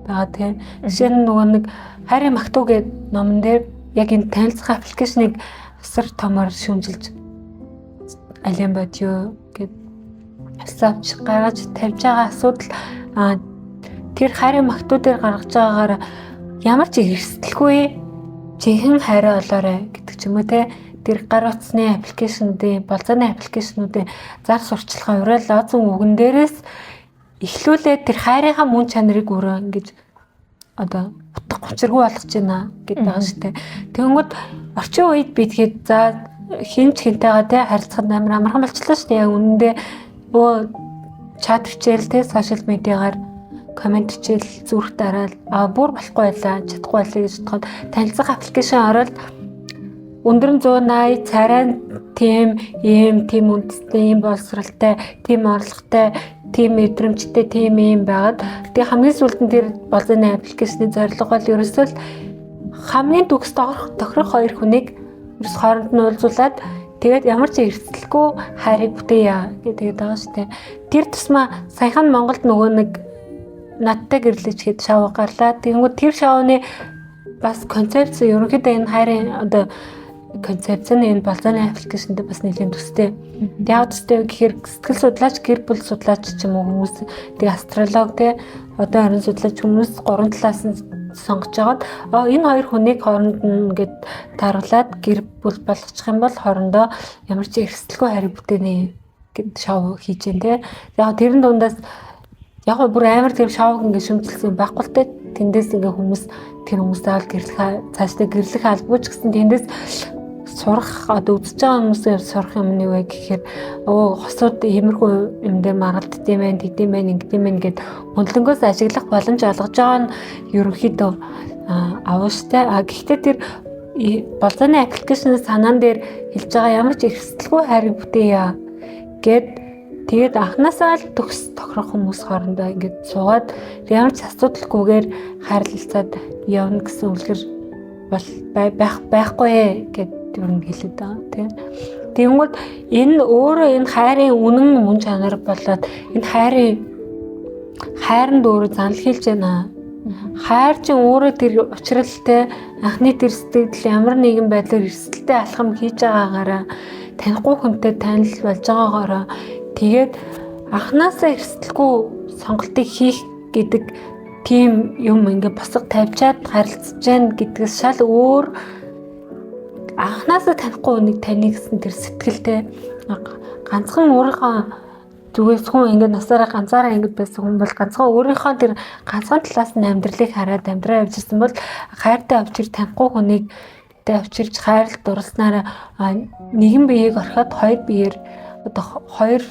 Speaker 1: байгаа тийм. Жишээ нь нөгөө нэг хайрын магтуу гэдэг номон дээр яг энэ танилцах аппликейшнийг асар томоор шүүмжилж ален бодё гэд асаавч гаргаж тавьж байгаа асуудал тэр хайрын магтуудаар гаргаж байгаагаар ямар ч эрсдэлгүй жинхэнэ хайраа олоорой гэдэг ч юм уу те. Тэр гар утасны аппликейшнуудын болзооны аппликейшнуудын зар сурталчилгаа уриал лозун үгэн дээрээс эхлүүлээд тэр хайрынхаа мөн чанарыг өөрөө ингэж одоо утга учиргүй болгож байна гэдэг байгаа шүү дээ. Тэгэнгүүт орчин үед би тэгээд за хинч хинтэйгээ те харилцахад амар амархан болчихлоо шүү дээ. Яг үнэндээ чат хичээл те сошиал медиагаар комент хичээл зүрх дараал бүр болохгүй байлаа чадахгүй байлаа гэж бодоход танилцах аппликейшн ороод өндөр нь 180 царай тийм үндэстэй ийм боловсралтай тийм орлоготой тийм мэдрэмжтэй тийм юм байгаад тэгээ хамгийн сүүлд нь тэр болзооны аппликейшны зорилго бол ерөөсөө л хамгийн төгс тохирох хоёр хүнийг ерөөс хооронд нь уулзуулад тэгээд ямар ч эрсдэлгүй хайрыг бүтээе гэдэг байгаа шүү дээ. Тэр тусмаа саяхан Монголд нөгөө нэг надтай гэрлэж хэд шоу гарлаа. Тэгэнгүүт тэр шоуны бас концепц ерөнхийдөө энэ хайрын одоо концепц нь энэ болзооны аппликейшнтэй бас нэлийн төстэй. Яг төстэй гэхээр сэтгэл судлаач, гэр бүл судлаач ч юм уу хүмүүс тэг астролог те одоо харин судлаач хүмүүс гурван талаас нь сонгож агаад энэ хоёр хүнийг хооронд нь ингээд тааруулаад гэр бүл болгочих юм бол хоорондоо ямар ч эрсдэлгүй хайр бүтээнэ гэд шоу хийж дээ те. Яг тэрэн дундаас яг бүр амар тийм шоуг ингээд шүмжилсэн байхгүй л те. Тэндээс ингээ хүмүүс тэр хүмүүсээ ал гэрлэх цаашдаа гэрлэх албагүй ч гэсэн тэндээс сурах одоо үзэж байгаа хүмүүсээ сурах юм нь юу вэ гэхээр хосууд иймэрхүү юм дээр маргалддсан байх, тэдэм байх, ингэдэм байх гэд хөндлөнгөөс ашиглах боломж олгож байгаа нь ерөнхийдөө авууштай. Гэхдээ тэр болзооны аппликейшн санаан дээр хэлж байгаа ямар ч эрсдэлгүй хайрыг бүтээе гэд тэгээд анханасаа л тохирох хүмүүс хоорондоо ингээд суугаад ямар ч асуудалгүйгээр хайрлалцаад явна гэсэн үлгэр бол байхгүй гэд юу нэг хэлээд байгаа тийм. Тэгэнгүүт энэ өөрөө энэ хайрын үнэн мөн чанар болоод энэ хайранд өөрөө занл хэлж байна. Хайр чинь өөрөө тэр учралтай анхны тэр сэтгэл ямар нэгэн байдлаар эрсдэлтэй алхам хийж байгаагаараа танихгүй хүнтэй танил болж байгаагаараа тэгээд анханасаа эрсдэлгүй сонголтыг хийх гэдэг тийм юм ингээ босго тавьчаад харилцаж гэн гэдгээс шал өөр анханасаа танихгүй хүнийг таны гэсэн тэр сэтгэлтэй ганцхан өөрийнхөө зүгээс хүн ингээд насаараа ганцаараа ингээд байсан хүн бол ганцхан өөрийнхөө тэр ганцхан талаас нь амьдралыг хараад амьдраа явж ирсэн бол хайртай авчир танихгүй хүнийг авчирч хайрлалд дурласнараа нэгэн биеийг орхиод хоёр биеэр одоо хоёр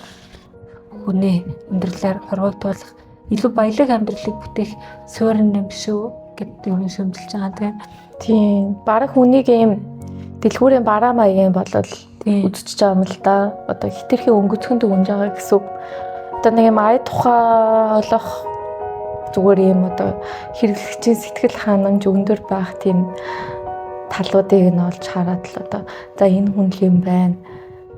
Speaker 1: хүнээ амьдралаар хорвогдуулах илүү баялаг амьдралыг бүтээх суурин юм шүү гэдэг юм шүмжилж байгаа
Speaker 2: тийм. Бараг хүнийг ийм дэлгүүрийн бараа маягийн болол үзчихэж байгаа юм л да. Одоо хитрхийн өнгөцгөнд өгнж байгаа гэсэн үг. Одоо нэг юм ая тухай олох зүгээр юм одоо хэрэглэгчийн сэтгэл ханамж өндөр байх тийм талуудыг нь олж хараад л одоо за энэ хүн л юм байна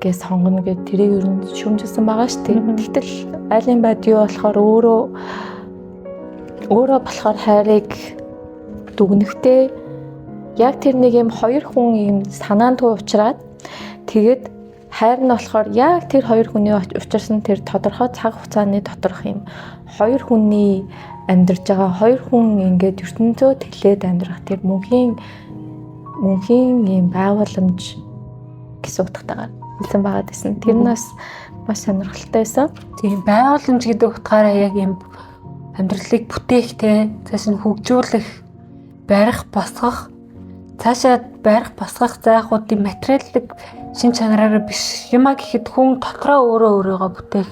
Speaker 2: гэж сонгоно гэд тэрийг ер нь шүмжилсэн байгаа шүү дээ. Гэтэл айлын байд юу болохоор өөрөө болохоор хайрыг дүгнэхдээ яг тэр нэг юм хоёр хүн юм санаанд уучраад тэгээд хайр нь болохоор яг тэр хоёр хүний учирсан тэр тодорхой цаг хугацааны доторх юм хоёр хүний амьдарч байгаа хоёр хүн ингээд ертөнцөө тэлээд амьдрах тэр мөнхийн юм байгууламж гэсэн утгатайгаар хэлсэн байгаа гэсэн. Тэр нь бас маш сонирхолтой байсан.
Speaker 1: Тийм байгууламж гэдэг утгаараа яг юм амьдралыг бүтээх цааш нь хөгжүүлэх, барих, босгох, цаашаа барих, босгох зайхуудын материалын шин чанараараа биш юма гэхэд хүн дотроо өөрийгөө бүтээх.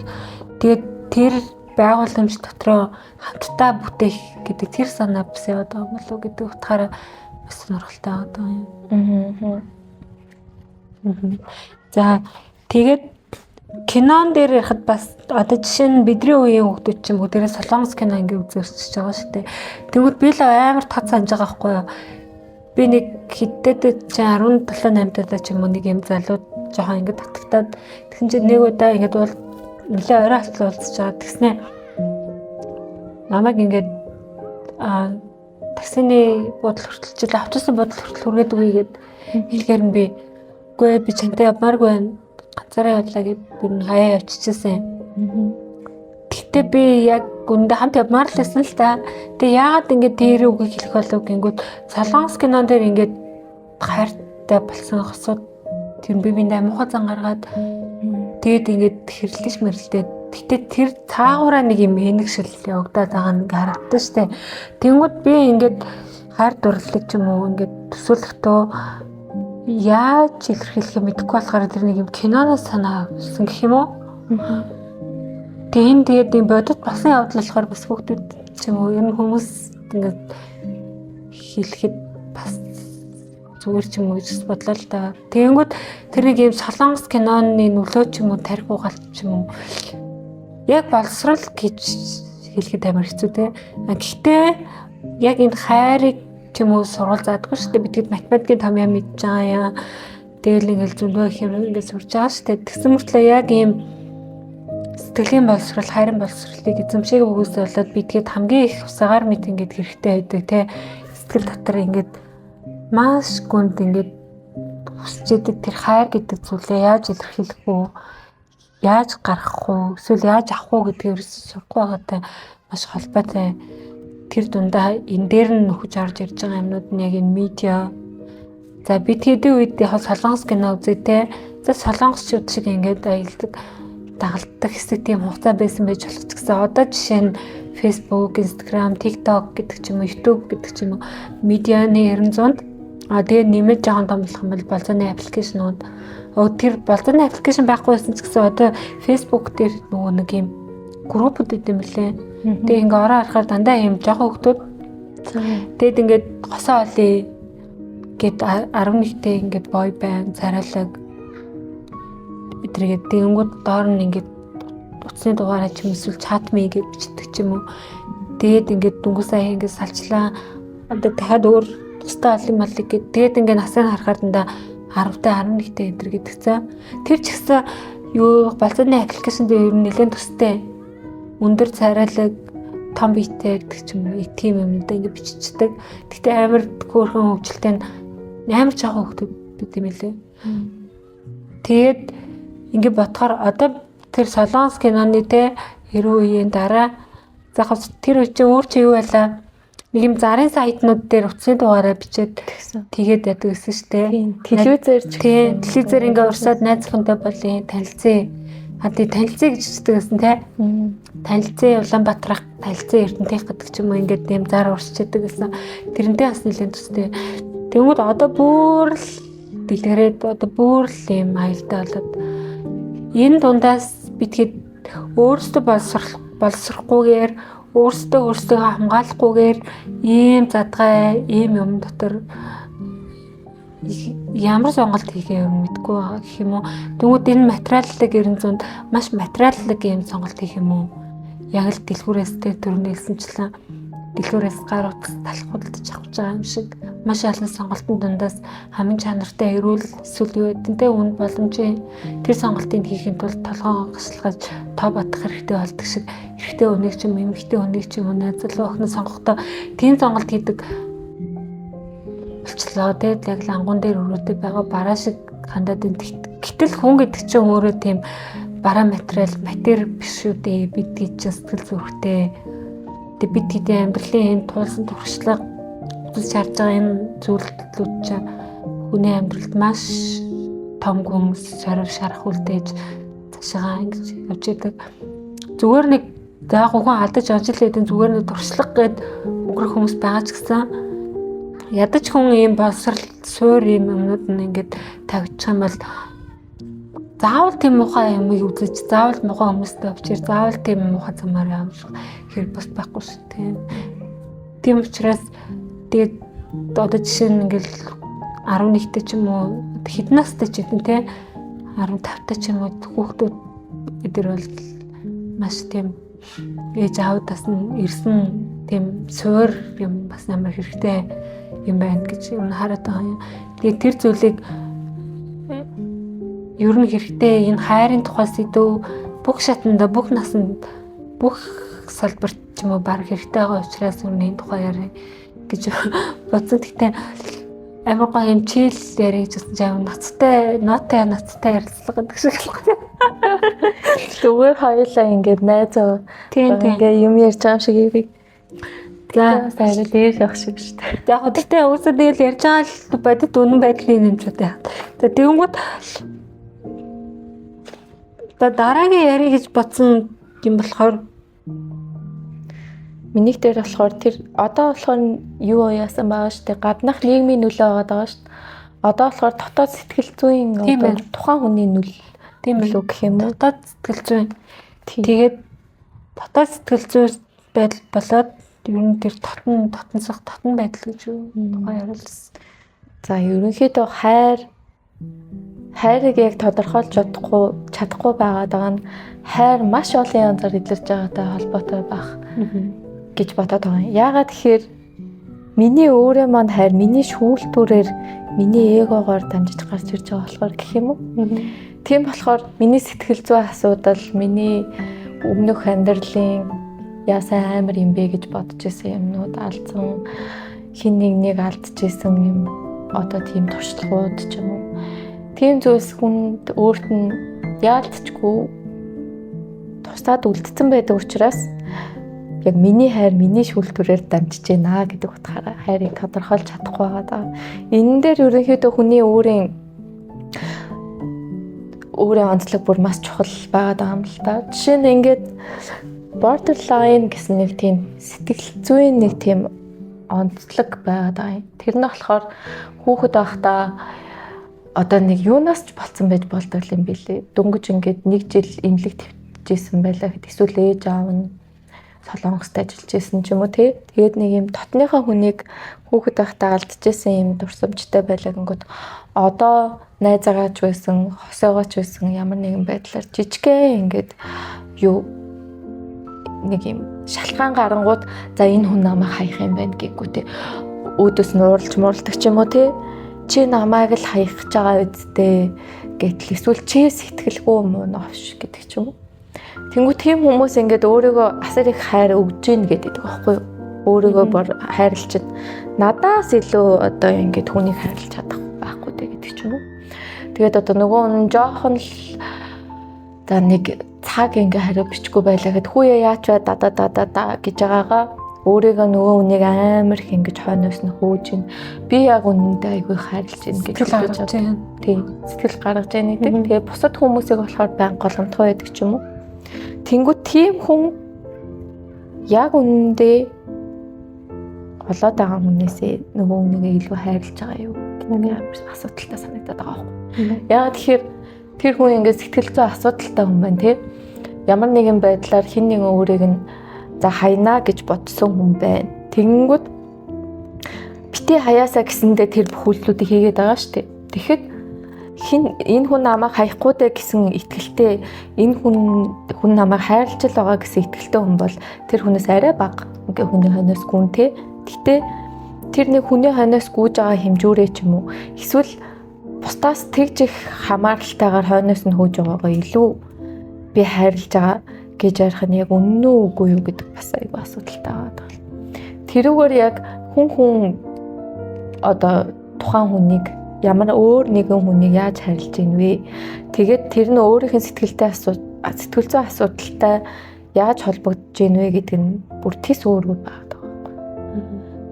Speaker 1: Тэгээд тэр байгууламж дотроо хамтдаа бүтээх гэдэг тэр санаа бас яваад байгаа юм болов уу гэдэг утгаараа бас сонирхолтой байгаа юм. За тэгээд кинон дээр ярихад бас одоо жишээ нь бидний үеийн хүмүүс ч юм уу дээрээ солонгос кино ингээ үзэрч байгаа шүү дээ. Тэгвэл би л амар тод санаж байгаа байхгүй юу. Би нэг хиттэд чи 17 8-д ч юм уу нэг юм залууд жоохон ингээ татагтаад тэгсэн чинь нэг удаа ингээ бол нэлээ орой алцлаа уулзж байгаа. Тэгснээ намайг ингээ таксины буудал хүртэлчил автобусны буудал хүртэл хүргээд үгээд хэлгээр нь би үгүй би чантай явмааргүй байна. Ганцаараа явлаа гэд би хаяа явчихсан. Гэхдээ би яг гүндээ хамт явмаар л байсан л та. Тэгээ яагаад ингэ тэр үгийг хэлэх болов гингүүд солонгос кинон дээр ингээд хайртай болсон хосууд тэр би биндээ муухай зан гаргаад тэгээд ингээд хэрлэж мэрлдээ. Гэхдээ тэр цаагаараа нэг юм энэгшил явагдаад байгаа нэг харагдсан штэ. Тэнгүүд би ингээд хайр дурлалыг ч юм уу ингээд төсөөлөхдөө яаж илэрхийлэх юм мэдэхгүй болохоор тэр нэг юм киноноос санаа авсан гэх юм уу? Тэгээд юм бодит басан явдал болохоор бас хүүхдүүд ч юм уу энэ хүмүүс ингээд хэлэхэд бас зүгээр ч юм уу гэж бодлоо л да. Тэгэнгүүт тэр нэг юм солонгос киноны нөлөө ч юм уу тарих угаалт ч юм уу яг боловсрал гэж хэлэхэд амар хэцүү те. Гэхдээ яг энэ хайрыг ч юм уу сургууль заадаггүй шүү дээ. Бид математикийн том юм мэдж байгаа юм. Тэгэл ингээл зөвлөө их юм ингээд сурж байгаа шүү дээ. Тэгсэн мөртлөө яг ийм сэтгэлийн боловсрал, хайрын боловсралыг эзэмшээг өгөөсөөлөд бидгээд хамгийн их усагаар мэд ингээд хэрэгтэй байдаг те. Сэтгэл дотор ингээд маш гүнд ингээд хүсчээдэг тэр хайр гэдэг зүйлээ яаж илэрхийлэх вэ? Яаж гаргах вэ? Эсвэл яаж авах вэ гэдгээр сурахгүй байгаатай маш холбоотой. Тэр дундаа энэ дээр нь нөхөж орж ирж байгаа юмнууд нь яг энэ медиа. За би тэдний үед яг солонгос кино үзээ те. За солонгосчууд шиг ингээд аялдаг, дагалддаг хэсэг тийм хугацаа байсан байж болох ч гэсэн одоо жишээ нь Facebook, Instagram, TikTok гэдэг ч юм уу, YouTube гэдэг ч юм уу медианы 900-д тэгээ нэмээд жоохон томлох юм бол болзооны аппликейшнууд. Тэр болзооны аппликейшн байхгүй байсан ч гэсэн одоо Facebook дээр нөгөө нэг юм группүүд идэм билээ. Тэгээ ингээ ороо харахаар дандаа юм жоохон хүмүүс. Тэгэд ингээд госоо олъё гээд 11-тэй ингээд бой байн царайлаг бидрэгээд тэгэнгүүт доор нь ингээд утасны дугаараа ч юм эсвэл чатми гэж бичдэг ч юм уу. Тэгээд ингээд дүнгийн сая ингээд салчлаа. Одоо дахиад өөр тустай олон малыг гээд тэгээд ингээд насыг харахаар дандаа 10-тай 11-тэй энэ гэдэгцээ. Тэр ч гэсэн юу балцааны аппликейшн дээр ер нь нэлээд төстэй. Өндөр царайлаг том биетэй гэдэг ч юм уу тийм юмнуудаа ингээд биччихдэг. Гэхдээ амар хөөрхөн хөгжилтэй амар жоохон хөгтөд бид юм лээ. Тэгээд ингээд бодохоор одоо тэр Солонгос киноны те хэрүү үеийн дараа заахад тэр үе чинь өөр чи юу байлаа? Нэг юм зарын сайтнууд дээр утасны дугаараа бичээд тэгээд яддаг гэсэн шүү дээ.
Speaker 2: Телевизээр ч
Speaker 1: телевизээр ингээ урсаад найз охинтой болын танилцъя. Тий танилцъя гэж хэлдэг гэсэн те. Танилцъя Улаанбаатарх танилцъя Эрдэнэтийнх гэдэг ч юм уу ингээд юм зар урсчихэд гэсэн. Тэрнтэй бас нэлээд төстэй. Тэгмүүд одоо бүр л дэлгэрээд одоо бүр л юм аюултай болоод энэ дундаас бидгээд өөрсдөө боловсрохгүйгээр өөрсдөө хамгаалахгүйгээр ийм задгай ийм юм дотор ямар сонголт хийхээ юм мэдгүй байгаа гэх юм уу. Тэгмүүд энэ материаллыг ерэн зүүнд маш материаллыг ийм сонголт хийх юм уу. Яг л дэлгүүрээс тэр төрөнд хэлсэнчлэн дэлгүүрээс гар утас талхуудж авч байгаа юм шиг маш олон сонголтын дундаас хамгийн чанартай эрүүл эсвэл юу гэдэнтэй үнд боломжийн тэр сонголтыг хийхин тулд толгоо гашлагаж тоо бодох хэрэгтэй болдог шиг эрэгтэй хүнийг ч юм эмэгтэй хүнийг ч юм уу найз залуу охин сонгохдоо тийм сонголт хийдэг болчлоо. Тэгээд яг лангуун дээр өрөөдөд байгаа бараа шиг хандаад байна. Гэтэл хүн гэдэг чинь өөрөө тийм бараа материал биш шүү дээ. Бид гэж сэтгэл зүрхтэй бид хэдийн амьдралын энэ туулсан туршлага үзэж харж байгаа энэ зүйлүүд чинь хүний амьдралд маш том хүмүүс шарах үлдээж цаашаа ингэж явж идэг. Зүгээр нэг заах хүн алдаж онцлээд зүгээр нэг туршлага гээд өнгөрөх хүмүүс байгаа ч гэсэн ядаж хүн ийм боловсрал суур юм юмнууд нь ингээд тавьчих юм бол заавал тийм муухай юмыг үзэж заавал муухай хүмүүстэй авчир заавал тийм муухай замаар явж хэрэг бас байхгүй шүү дээ. Тийм учраас тэгээд одоо жишээ нь ингээл 11-тэй ч юм уу хэдэн настай ч юм те 15-тай ч юм уу хүүхдүүд эдгээр бол маш тийм ээж аавдаас нь ирсэн тийм суур юм бас амар хэрэгтэй юм байна гэж юу хараад байгаа юм. Тэгээд тэр зүйлийг ер нь хэрэгтэй энэ хайрын тухай сэдв бүх шатанда бүх насанд бүх салбарт ч юм уу баг хэрэгтэй байгаа учраас энэ тухай яриа гэж бодсон. Гэхдээ амар гоё юм чийл яриа гэж бодсон. Нацтай ярилцлага гэдэг шиг байна.
Speaker 2: Зүгээр хоёулаа ингээд найзаа ингээд юм ярьж байгаа юм шиг ирэх. Тэгээд сайрал дээрш явах шиг шүү дээ.
Speaker 1: Яг гэхдээ уусаа тэгэл ярьж байгаа л бодит үнэн байдлын нэмжүүд яа. Тэгээд тэгэнгүүт дараагийн яри гэж бодсон юм болохоор
Speaker 2: минийх дээр болохоор тэр одоо болохоор юу яасан байгаа шүү дээ. Гаднах нийгмийн нөлөө байгаа шүү дээ. Одоо болохоор дотоод сэтгэл зүйн одоо тухайн хүний нөл тийм л үг гэх юм уу?
Speaker 1: Дотоод сэтгэл зүйн. Тэгээд дотоод сэтгэл зүй байдал болоод ер нь тэр дотн байдал гэж тухай яриулсан.
Speaker 2: За ерөнхийдөө хайрыг яг тодорхойлж чадахгүй байгаа нь хайр маш олон янзаар илэрж байгаатай холбоотой байх гэж бодоод байгаа юм. Яагаад тэгэхээр миний өөрөө маань хайр миний шүүлтүүрээр миний эгогоор дамжиж гарч ирж байгаа болохоор гэх юм уу? Тийм болохоор миний сэтгэл зүй асуудал, миний өмнөх амьдралын яасан амар юм бэ гэж бодож исэн юмнууд алдсан, хин нэг алдчихсан юм одоо тийм туршлагууд ч юм уу. Тийм зүйлс хүнд өөрт нь яалтчгүй тусаад үлдсэн байдаг учраас яг миний хайр миний шүүлтүүрээр дамжиж байна гэдэг утгаараа хайрыг тодорхойлж чадахгүй байгаа. Энэ дээр ерөнхийдөө хүний өөрийн онцлог бүр маш чухал байгаа юм л да. Жишээ нь ингээд borderline гэсэн нэг тийм сэтгэл зүйн нэг тийм онцлог байгаа юм. Тэр нь болохоор хүүхэд байхдаа одоо нэг юунаас ч болцсон байж болдог юм билээ. Дөнгөж ингээд 1 жил эмнэлэг твжсэн байлаа гэхэд эсвэл ээж аав нь Солонгост ажиллаж исэн ч юм уу тий. Тэгээд нэг юм дотныхаа хүнийг хүүхэд байхдаа алдчихсан юм дурсамжтай байлаа гингүүд одоо найзаагаач байсан, хосоогооч байсан ямар нэгэн байдлаар жижигхэн ингээд юу нэг юм шалхаан гарангууд за энэ хүн намайг хаях юм байна гэхгүй тий. Өөдөөс нь ууралж муралдаг ч юм уу тий. Чи намайг л хаях гэж байгаа үсттэй гэтэл эсвэл чи сэтгэлгүй муу новш гэдэг ч юм уу. Тэнгүү тийм хүмүүс ингээд өөрийгөө асар их хайр өгж гин гэдэг байхгүй юу? Өөрийгөө хайрлж чинь надаас илүү одоо ингээд хүнийг хайрлаж чадах байхгүй гэдэг ч юм уу. Тэгээд одоо нөгөө нь жоохон л за нэг цаг ингээ хариу бичгүй байлаа гэд хүүе яач вэ да гэж байгаагаа өөрийгөө нөгөө хүнийг амар их ингэж хойноос нь хөөж гин би яг үнэндээ айгүй хайрлж гин гэж бодож байна. Тийм сэтгэл гаргаж яа нэгдэг. Тэгээд бусад хүмүүсийг болохоор баян голомтгой байдаг ч юм уу. Тэнгүү тийм хүн яг үнэндээ олоод байгаа хүнээсээ нөгөө хүнийгээ илүү хайрлаж байгаа юу гэдэг асуудалтай санагдаад байгаа байхгүй. Яг тэгэхээр тэр хүн ингээд сэтгэл зүйн асуудалтай хүн байна тий. Ямар нэгэн байдлаар хэн нэгэн өөрийг нь за хайнаа гэж бодсон хүн байна. Тэгэнгүүт бити хаяасаа гэсэндээ тэр бүхүүлдлүүдийг хийгээд байгаа шүү дээ. Тэгэхэд энэ хүн намайг хаяхгүй дэ гэсэн итгэлтэй энэ хүн намайг хайрлж л байгаа гэсэн итгэлтэй хүн бол тэр хүнээс арай бага ингээ хүний хойноос гүн те. Гэтэ тэр нэг хүний хойноос гүйж байгаа хэмжүүрээ ч юм уу эсвэл бусдаас тэгж их хамааралтайгаар хойноос нь хөөж байгаагаа илүү би хайрлж байгаа гэж ярих нь яг үнэн үү үгүй юу гэдэг бас айгүй асуудалтай байгаа. Тэрүүгээр яг хүн одоо тухайн хүнийг ямар өөр нэгэн хүнийг яаж хайрлж ийн вэ? Тэгээд тэр нь өөрийнх нь сэтгэл зүйн асуудалтай яаж холбогдож ийн вэ гэдэг нь бүр тис өөрөөр байгаа.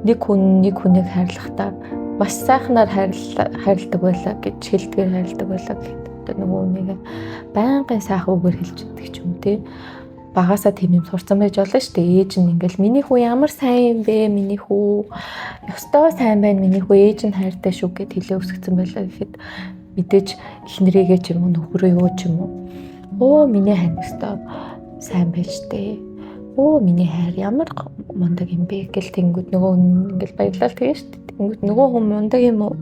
Speaker 2: Нэг хүнийг хайрлахдаа маш сайхнаар хайрладаг байлаа гэж хэлдгээр хайрладаг байлаа гэхэд одоо нөгөө нэг байнгын сайхан үгээр хэлж өгдөг ч юм тий. Багасаа тийм юм сурцсан байж болно шүү дээ. Ээж нь ингээл миний хүү ямар сайн юм бэ? Миний хүү ёстой сайн байна. Миний хүү ээж нь хайртай шүү гэд хэлээ өсгцэн байлаа гэхэд мэдээж эхнэрийгээ ч юм уу нөхрөө юу ч юм уу. Оо миний хань ёстой сайн байж тээ. Оо миний хайр ямар мундаг юм бэ гэл тэнгүүд нөгөө ингээл баярлал тэгээ шүү дээ. Тэнгүүд нөгөө хүн мундаг юм уу?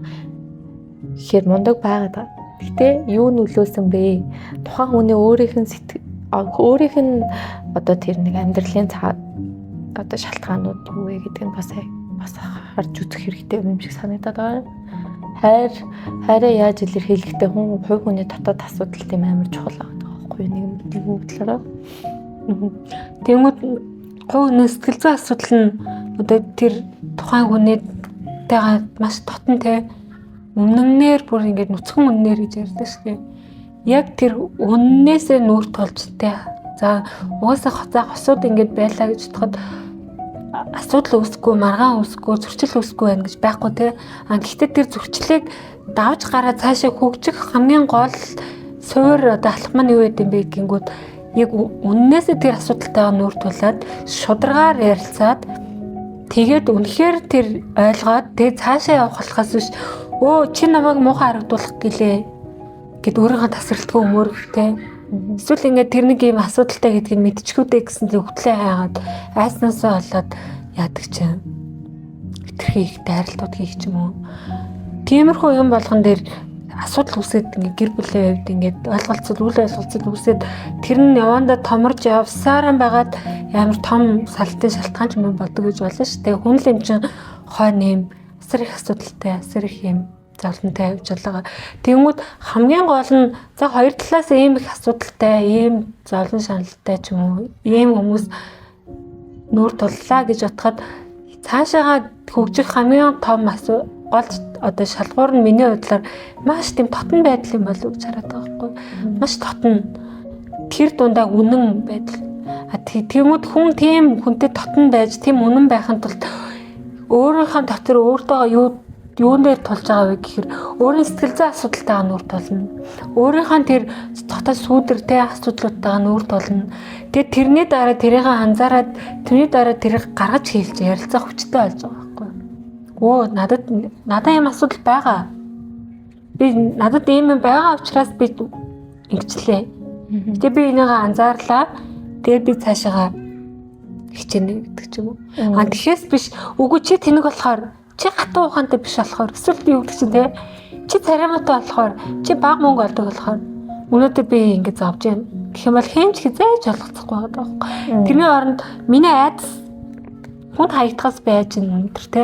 Speaker 2: Хэр мундаг байгаад. Гэтэ юу нөлөөсөн бэ? Тухайн хүний өөрийнх нь одоо тэр нэг амьдралын одоо шалтгаанууд юу вэ гэдэг нь бас харж үзэх хэрэгтэй юм шиг санагдаад байгаа. Хайраа яаж илэрхийлэхдээ хүн хувь хүний дотоод асуудал тийм амар чухал байгаа байхгүй нэг бодлороо. Тэгмэд хувь сэтгэл зүйн асуудал нь одоо тэр тухайн хүнийтэйгээ маш дотн те үнэнээр бүр ингээд нүцгэн үнэнээр гэж ярьдаг шүү дээ. Яг тэр үннээсээ нүүр тулж те. За угаасаа хоцоо хосууд ингээд байлаа гэж бодоход асуудал үүсэхгүй, маргаан үүсэхгүй, зөрчил үүсэхгүй байх гэж байхгүй те. Гэхдээ тэр зөрчлийг давж гараад цаашаа хөгжих хамгийн гол суур одоо алхам нь юу гэдэг юм бэ гингүүд яг үннээсээ тэр асуудалтайгаа нүүр тулаад шударгаар ярилцаад тэгээд үнэхээр тэр ойлгоод тэгээд цаашаа явах болохоос биш өө чи намайг муухай харагдуулах гэлээ гэд өөрийнхөө тасралтгүй өмөрхтэй. Эсвэл ингээд тэр нэг юм асуудалтай гэдгийг мэдчихүүдээ гэсэн зүг хөтлөө хаагаад айснаасаа болоод яадаг чинь хитрхи их дайралтууд хийх ч юм уу. Тиймэрхүү юм болгон дээр асуудал үүсээд ингээд гэр бүлийн хувьд ингээд үйл ойлголцол үүсээд тэр нь явандаа томорж явсараа байгаад ямар том салтын шалтгаан ч юм болдог гэж болно шүү дээ. Хүн л юм чинь хой нэм асар их асуудалтай асар их юм зовлонтой явж байгаа. Тэгмүүд хамгийн гол нь за хоёр талаас ийм их асуудалтай, ийм зовлон шаналлтай ч юм уу, ийм хүмүүс нүүр туллаа гэж бодоход цаашаагаа хөгжих хамгийн том гол одоо шалгуур нь миний бодлоор маш тийм тотон байдал юм болов гэж хараад байгаа байхгүй. Маш тотон. Тэр дундаа үнэн байдал. Тэгмүүд хүн тийм хүнтэй тотон байж, тийм үнэн байхын тулд өөрийнхөө дотор өөртөө юун дээр тулж байгаа вэ гэхээр өөрийн сэтгэл зүйн асуудалтайгаа нүүр тулна. Өөрийнхөө тэр дотоод сүүдэртэй асуудлуудтайгаа нүүр тулна. Тэгээд тэрний дараа тэрийг анзаараад тэрний дараа тэрийг гаргаж хэлж ярилцах хүчтэй болж байгаа байхгүй. Оо надад ийм асуудал байгаа. Надад ийм юм байгаа учраас би ингэчлээ. Тэгээд би энийг анзаарлаа. Тэгээд би цаашаа
Speaker 1: хичээнэ гэдэг ч юм уу. Тэгэхээс биш үгүй чи тэнэг болохоор чи хатуу ухаантай биш болохоор эсвэл юу гэдэг чинь те чи царамаатай болохоор чи бага мөнгө олдог болохоор өнөөдөр би ингэ зовж байна гэх юм бол хэмж хизээж олгоцохгүй байгаа байхгүй. Тэрний оронд миний айдас хүн хаягдахаас байж өнөдөр те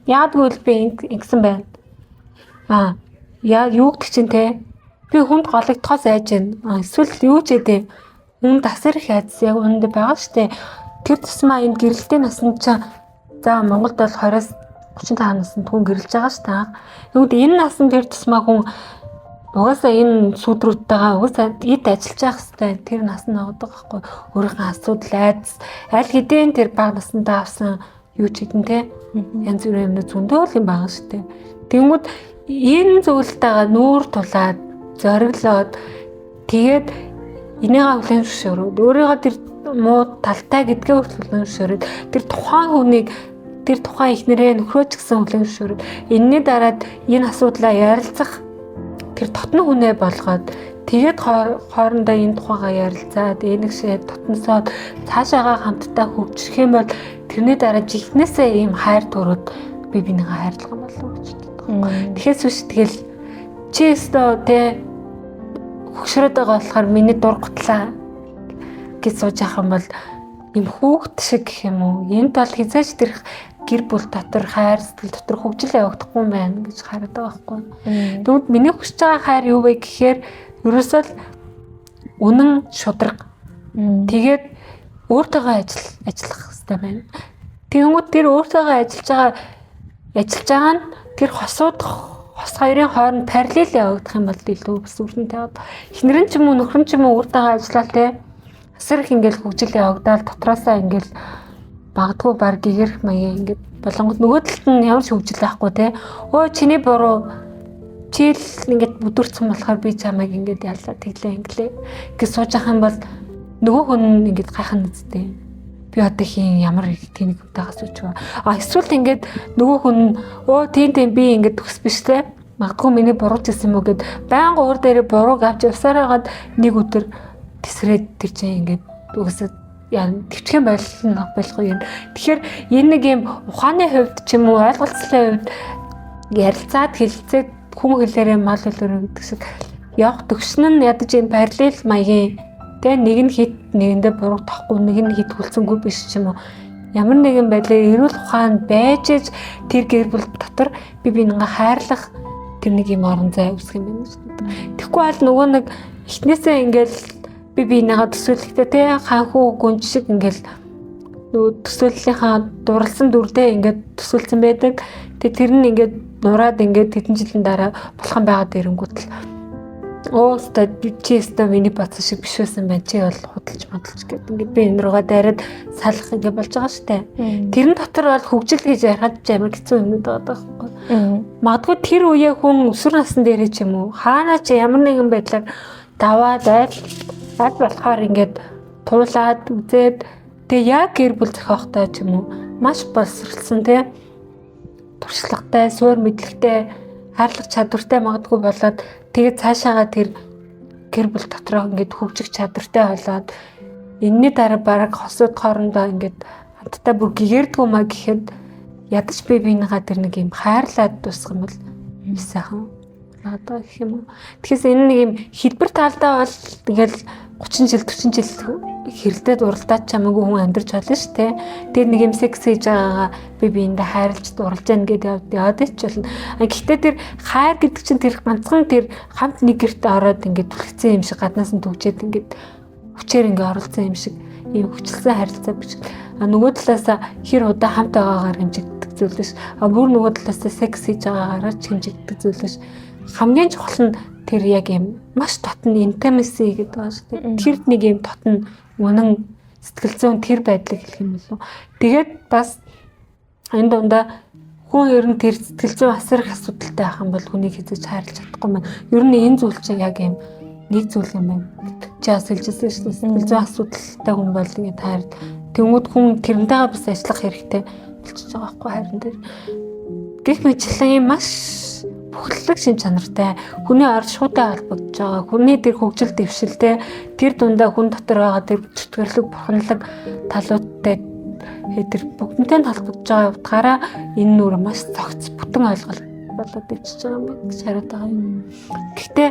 Speaker 1: яадгүй би ингэсэн байна. Яа юу гэдэг чинь те би хүнд голөгдохоос айж байна. Эсвэл юу ч гэдэг хүн тасар их айдас яг үүнд байгаа штэ. Тэр тусмаа энэ гэрэлтэй насны чинь за Монголд бол 20-с 35 наснд хүн гэрэлж байгаа шүү дээ. Тэгвэл энэ насны тэр тусмаа хүн угаасаа энэ сүдрүүдтэйгээ угаасаа эд ажиллаж явах хэрэгтэй. Тэр насны авдаг байхгүй. Өөрийнхөө асуудал айдас аль хэдийн тэр бага наснда авсан юу ч хэдэн те янз бүрийн юмнууд зөндөө юм байгаа шүү дээ. Тэнгүүд энэ зөвлөлтөйгээ нүүр тулаад зориглоод тэгээд энийгээ хүлээн зөвшөөрөөд өөрийгөө тэр муу талтай гэдгээ хүлээн зөвшөөрөөд тэр тухайн хүнийг тэр тухайн ихнэрээ нөхрөө ч гэсэн хүлээн зөвшөөрөөд энэний дараад энэ асуудлаа ярилцах тэр тотны хүнээ болгоод тэгээд хоорондоо энэ тухайгаа ярилцаад энэгшээ тотносоод цаашаагаа хамтдаа хөгжих юм бол тэрний дараа жихнээсээ ийм хайр төрөөд би бинийгээ хайрлах юм болов уу гэж боддог. Тэгэхээс биш тэгэл чи өстөө тэ хөшрөөд байгаа болохоор миний дур готлаа гэж сууж явах юм бол юм хүүхд шиг гэх юм уу энд бол хязгаарч тэр гэр бүл дотор хайр сэтгэл дотор хөгжил явагдахгүй юм байна гэж хараад байгаа байхгүй. Тэгвэл миний хүсэж байгаа хайр юу вэ гэхээр ерөөсөө л үнэн шударга. Тэгээд өөртөөгөө ажиллах хэрэгтэй байна. Тэгвэл тэр өөртөөгөө ажиллаж байгаа нь тэр хос хоёрын хооронд параллел явагдах юм бол илүү бас үрдэнтэй яваад эхнэр нь ч юм уу нөхөр нь ч юм уу өөртөөгөө ажиллаад те асар их ингээл хөгжил явагдаад дотроосоо ингээл багдгүй баг гэгэрх маяг ингээд болонгод нөгөө талд нь ямар ч хөгжил байхгүй те өө чиний буруу чийл ингээд бүдүрцэн болохоор би чамайг ингээд яллаа тэглээ инглээ гэж сууж ах юм бол нөгөө хүн ингээд гайхах нэзтэй би одоо хийн ямар тэнэг хүнтэйгээс үчвэ эсвэл ингээд нөгөө хүн өө тийм би ингээд төгс биш те магадгүй миний буруу ч гэсэн юм уу гэд байнга өөр дээрээ бурууг авч явсаар хагаад нэг өдөр тесрээд тэр чинь ингээд үгүйсээ яа төвчхэн байхгүй юм. Тэгэхээр энэ нэг юм ухааны хувьд ч юм уу ойлголцлын хувьд ярилцаад хэлцээд хүм хэлээрээ мал хэлээрээ гэдэг шиг явах төгшин нь ядаж юм параллел маягийн тэ нэг нь хит нэгэндээ буруу тахгүй нэг нь хит хүлцэнгүй биш ч юм уу ямар нэгэн байдлаар эрүүл ухаан байж тэр гэр бүл дотор би бинийгээ хайрлах тэр нэг юм орон зай үүсгэх юм байна шүү дээ. Тэгэхгүй аль нөгөө нэг эхнээсээ ингээл би бинийгээ төсөөлөхдөө тэ ханхуу гүнж шиг ингээл нөгөө төсөөллийнхаа дурлсан дүрдээ ингээд төсөөлсөн байдаг. Тэгээ тэр нь ингээд нураад ингээд хэдэн жилийн дараа болох юм байгаа дэрэнгүүт л өөстө чи өстө миний бац шиг биш байсан байна. Чи бол худалж модалж гэдэг ингээд би энэ руугаа дайраад салах ингээд болж байгаа штэ. Тэрэн дотор бол хөгжил гэж ярихад амар хэцүү юмнууд байгаа байхгүй. Магадгүй тэр үеэ хүн өсвөр насны дээрээ ч юм уу хаанаа ч ямар нэгэн байдлаар даваад аль болохоор ингээд туулаад үзээд тэгээ яг гэр бүл зохиохтой ч юм уу маш боловсролсон тий туршлагатай, суур мэдлэгтэй, хайрлах чадвартай магадгүй болоод тэгээд цаашаага тэр гэр бүл дотроо ингээд хөгжих чадвартай болоод энэний дараа бараг хосууд хоорондоо ингээд хамтдаа бүр гэгэрдгүү маа гэхэд ядаж би бинийгаа тэр нэг юм хайрлаад дуусах юм бол сайхан надад гэх юм уу. Тэгэхээр энэ нэг юм хэлбэр талдаа бол тэгэл 30 жил 40 жил хэрэлдээд уралдаад чамаагүй хүн амьдарч болно шүү дээ. Тэгээд нэг юм секс хийж байгаагаа би биендээ хайрлаж дурлаж яана гэдээ яваад ч болно. Гэхдээ тэр хайр гэдэг чинь тэр ганцхан тэр хамт нэг гэрт ороод ингээд түлхсэн юм шиг гаднаас нь төгжээд ингээд хүчээр ингээд оролцсон юм шиг ийм хүчлсэн харилцаа биш. Нөгөө талаасаа хэр удаа хамт байгаагаар хэмжигддэг зүйл биш. Бүр нөгөө талаасаа секс хийж байгаагаар ч хэмжигддэг зүйл биш. Хамгийн чухал нь тэр яг юм маш дотн intimacy гэдэг байна шүү дээ. Тэр нэг юм дотн үнэн сэтгэл зүйн тэр байдлыг хэлэх юм болов. Тэгээд бас энэ дундаа хүн ер нь тэр сэтгэл зүйн асар их асуудалтай байх юм бол хүнийг хэзээ ч хайрлах чадахгүй маань. Ер нь энэ зүйл чинь яг юм нэг зүйл юм байна. Чи бас хэлжсэн шүү дээ. Сэтгэл зүйн асуудалтай хүн бол ингэ хайр. Тэнгүүд хүн тэрнтэйгээ бас ажиллах хэрэгтэй болчихж байгаа байхгүй хайрын дээр. Гэх мэтлэн юм маш бүхэлдэг шин чанартай хүний орж шуутай холбогдож байгаа. Хүний тэр хөгжил дэвшилтэй тэр дундаа хүн дотор байгаа тэр зүтгэрлэг бурханлаг талуудтай тэр бүгднтэй холбогдож байгаа утгаараа энэ нүрэ маш цогц бүтэн ойлголт болоод ичж байгаа юм байна гэж хариуд байгаа юм. Гэхдээ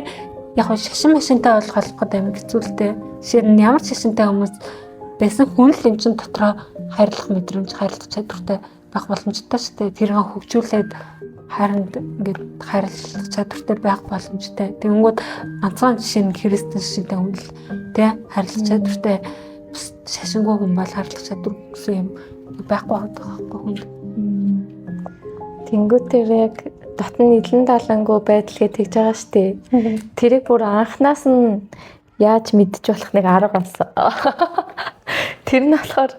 Speaker 1: яг нь шашин машинтай холбоход амар хэцүүлтэй. Жишээ нь ямар шашинтай хүмүүс байсан хүн л юм чин дотроо хайрлах мэдрэмж, хайрлах чадвартай байх боломжтой шүү дээ. Тэрийг хөгжүүлээд харин ингээд хайрлах чадвартай байх боломжтой. Тэгэнгүүт ганцхан жишээ нь христэн шашинтай хүн л тэ хайрлах чадвартай шашингүй хүн бол хайрлах чадвар гэсэн юм байхгүй байгаа хүн.
Speaker 2: Тэнгүүтээр яг дотн нийлэн далангүй байдал гэж тэгж байгаа шүү дээ. Тэрийг бүр анханаас нь яаж мэдчих болох нэг арга болсон. Тэр нь болохоор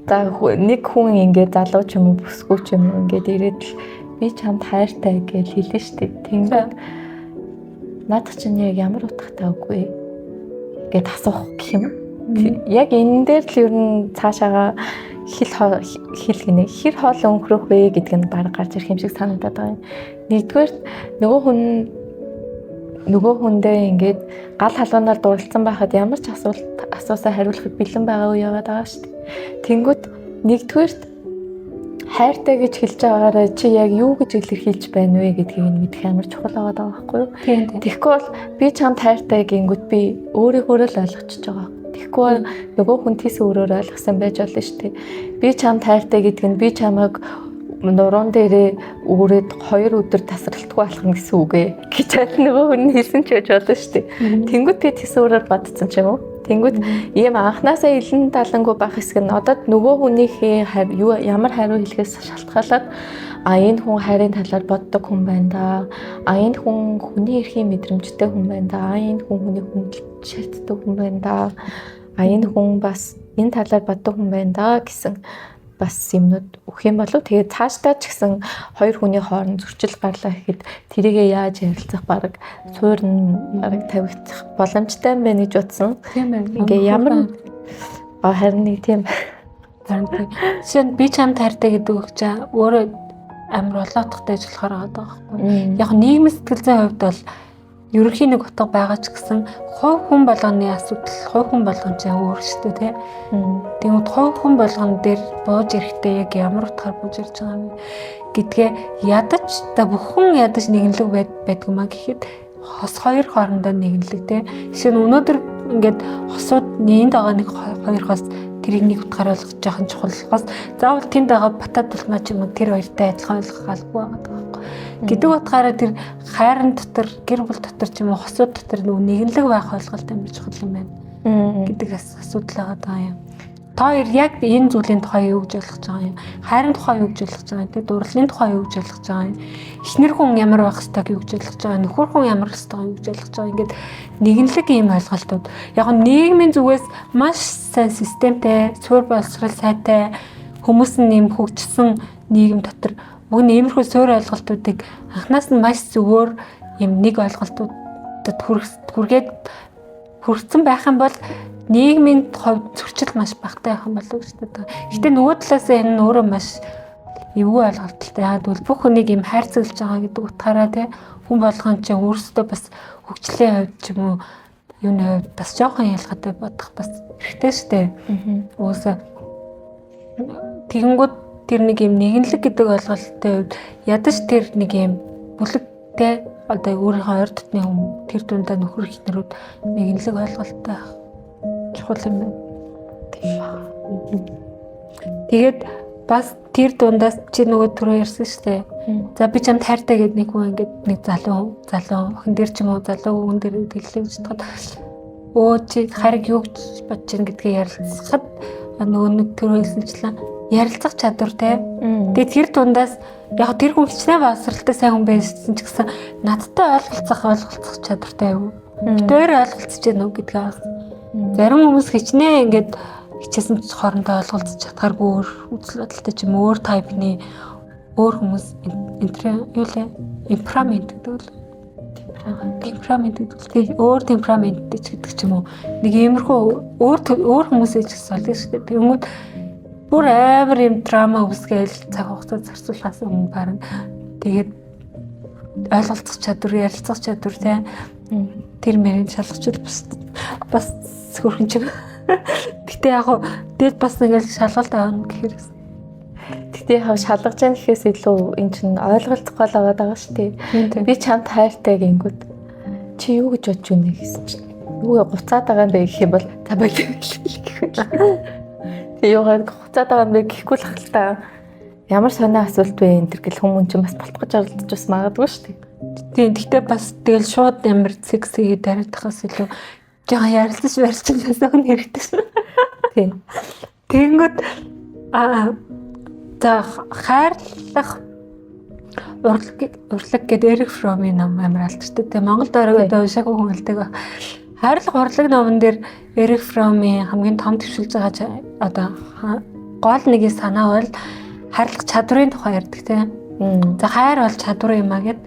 Speaker 2: нэг хүн ингээд залуу ч юм уу бүсгүй ч юм уу ингээд ирээд л би чамд хайртай гэж хэлнэ шүү дээ. Тэнгүүд наадах чинь яг ямар утгатай үгүй гэд асуух гэх юм. Яг энэ дээр л ер нь цаашаага хэл гинэ хэр хоол өнгөрөх вэ гэдг нь баг гарч ирэх юм шиг санагдаад байгаа юм. Нэгдүгээр нөгөө хүндээ ингээд гал халуунаар дурлцсан байхад ямар ч асуусаа хариулахад бэлэн байгаа үе яваад байгаа шүү дээ. Тэнгүүд нэгдүгээрт хайртай гэж хэлж байгаараа чи яг юу гэж илэрхийлж байна вэ гэдгийг нь мэдэх амар чухал байгаа байхгүй юу? Тэгэхгүй бол би чамд хайртай гингүүд би өөрийгөө л ойлгочихж байгаа. Тэгэхгүй бол нөгөө хүн тийс өөрөөр ойлгосон байж болно шүү дээ. Би чамд хайртай гэдэг нь би чамайг нуруунд дээрээ өөрөд 2 өдөр тасралтгүй алхна гэсэн үг ээ гэж нөгөө хүн хэлсэн ч байж болно шүү дээ. Тэнгүүд би тийс өөрөөр бодсон ч юм уу? Тэнгүүд ийм анханасаа илэн талангүй байх хэсэг нь одоо нөгөө хүнийхээ ямар хариу хэлэхээс шалтгаалаад энэ хүн хайрын талаар боддог хүн байна да. Энэ хүн хүний эрхийн мэдрэмжтэй хүн байна да. Энэ хүн хүний хүндлэж шаарддаг хүн байна да. Энэ хүн бас энэ талаар боддог хүн байна да гэсэн бас юмнууд өгөх юм болов. Тэгээд цаашдаа ч гэсэн хоёр хүний хооронд зөрчил гарлаа гэхэд тэрийгээ яаж ярилцах баг суур нь баг тавигдах боломжтой юм байна гэж утсан.
Speaker 1: Тийм ээ.
Speaker 2: Ингээ ямар харин нэг тийм
Speaker 1: Жишээ нь би чамд хайртай гэдэг үг чинь өөрөө амар олоодохтой ажил болохоор байгаа байхгүй. Яг нийгмийн сэтгэл зүйн хувьд бол ерөнхий нэг утга байгаа ч гэсэн хувь хүн болгоны асуудал хувь хүн болгон ч өөр шүү дээ тий. Тэгмэд хувь хүн болгон дээр бууж ирэхдээ яг ямар утгаар бууж ирж байгаа юм гэдгээ ядаж та бүхэн ядаж нэгэнлэг байдг юм а гэхэд хос хоёр хоорондоо нэгэнлэг тий. Жишээ нь өнөөдөр ингээд хосууд нийнд байгаа нэг хоёр хос тэрийг нэг утгаар ойлгож яхах нь чухал болохоос заавал тэнд байгаа батат тулмаа ч юм уу тэр хоёртай адилхан ойлгох албагүй байгаа байхгүй. Гэдэг утгаараа тэр хайрын дотор гэр бүл дотор ч юм уу хосууд дотор нөгөө нэгэнлэг байх ойлголт амар чухал юм байна. Гэдэг асуудал байгаа юм. Та хоёр яг энэ зүйлийн тухай юу гэж ойлгож байгаа юм? Хайрын тухай юу гэж ойлгож байгаа юм? Дурлалын тухай юу гэж ойлгож байгаа юм? Эхнэр хүн ямар байх ёстойг юу гэж ойлгож байгаа юм? Нөхөр хүн ямар ёстойг юу гэж ойлгож байгаа юм? Ингээд нэгэнлэг ийм ойлголтууд. Яг нь нийгмийн зүгээс маш сайн системтэй, суурь боловсрал сайтай хүмүүс нь нэм хөгжсөн нийгэм дотор бүгд иймэрхүү суурь ойлголтуудыг анханаас нь маш зөвөр юм нэг ойлголтуудад хүрсэн байх юм бол нийгмийн хувьд зөрчил маш багтаа байх юм болов уу гэж боддог. Гэтэ нөгөө талаас энэ нь өөрөө маш эвгүй ойлголттой. Яг бол бүх хүнийг юм хайрцаглаж байгаа гэдэг утгаараа тий хүн болгон ч өөрсдөө бас хөгжлийн хувьд ч юм уу юуны хувьд бас жоохон ялгаатай бодох бас хэрэгтэй шүү дээ. Уусаа тэгэнгүүт тэр нэг юм нэгэнлэг гэдэг ойлголттой хувьд ядаж тэр нэг юм бүлэгтэй одоо өөрийнхөө ойр дотны хүн тэр дундаа нөхөр ихнэрүүд нэгэнлэг ойлголттой чухал юм байна. Тэгээд бас тэр дундаас чи нөгөө түрүү ярьсан шүү дээ. За би чамд хайртай гэдэг нэг хүн ингээд нэг залуу охин дээр ч юм уу залуу хүн дээр гэлээ гэж бодоход чи хайрыг юу гэж бодож чинь гэдгээ ярилцахад нөгөө нэг түрүү хэлсэнчлэн ярилцах чадвар те. Тэгээд тэр дундаас яг тэр хүн хичнээн боловсралтай сайн хүн байсан ч гэсэн надтай ойлголцох чадвартай юу? Өөр ойлголцож гэнэ үү гэдгээ бас. Зарим хүмүүс хичнээн ингээд хичээсэн ч хоорондоо ойлголцож чадхааргүй өөр үзэл бодолтой ч юм өөр тайпны өөр хүмүүс темперамент гэдэг үү? Темперамент гэдэг өөр темпераменттэй ч гэдэг ч юм уу. Нэг иймэрхүү өөр хүмүүсээ ч гэсэн олж шүү дээ. Тэгмүүд бүр амар юм драма үсгээл цаг хугацаа зарцуулахаас өмнө баран тэгээд ойлголцох чадвар, ярилцах чадвар тийм тэр мэрийн шалгачуд бас хөрхөн чиг Гэтэ яг хуу дээд бас ингээл шалгалт аавна гэхээр.
Speaker 2: Гэтэ яг шалгаж яах гэхээс илүү эн чинь ойлголцох гол байгаа шүү дээ. Би чамд хайртай гингүүд чи юу гэж бодож байна гэсэн чинь юу гуцаад байгаа юм бэ гэх юм бол та болов гэхгүй. Юугаар гуцаад байгаа юм бэ гэхгүй л хальтаа. Ямар сонио асуулт вэ энэ төр гэл хүмүүс чинь бас болтгож оролдож бас магадгүй шүү дээ.
Speaker 1: Тийм гэхдээ бас тэгэл шууд ямар секси дараадахаас илүү жаа ярилцаж барьчихсан хэрэгтэй шүү.
Speaker 2: Тийм.
Speaker 1: Тэгэнгүүт за хайрлах урлаг гэдэг Эрик Фромын ном амар алдартай. Тэгээ Монголд оройгоо уншаагүй хүн хэлдэг ба. Хайрлах урлаг номон дээр Эрик Фромын хамгийн том төвшилж байгаа одоо гол нэг санаа бол хайрлах чадварын тухай ярьдаг тийм. За хайр бол чадвар юм а гэд.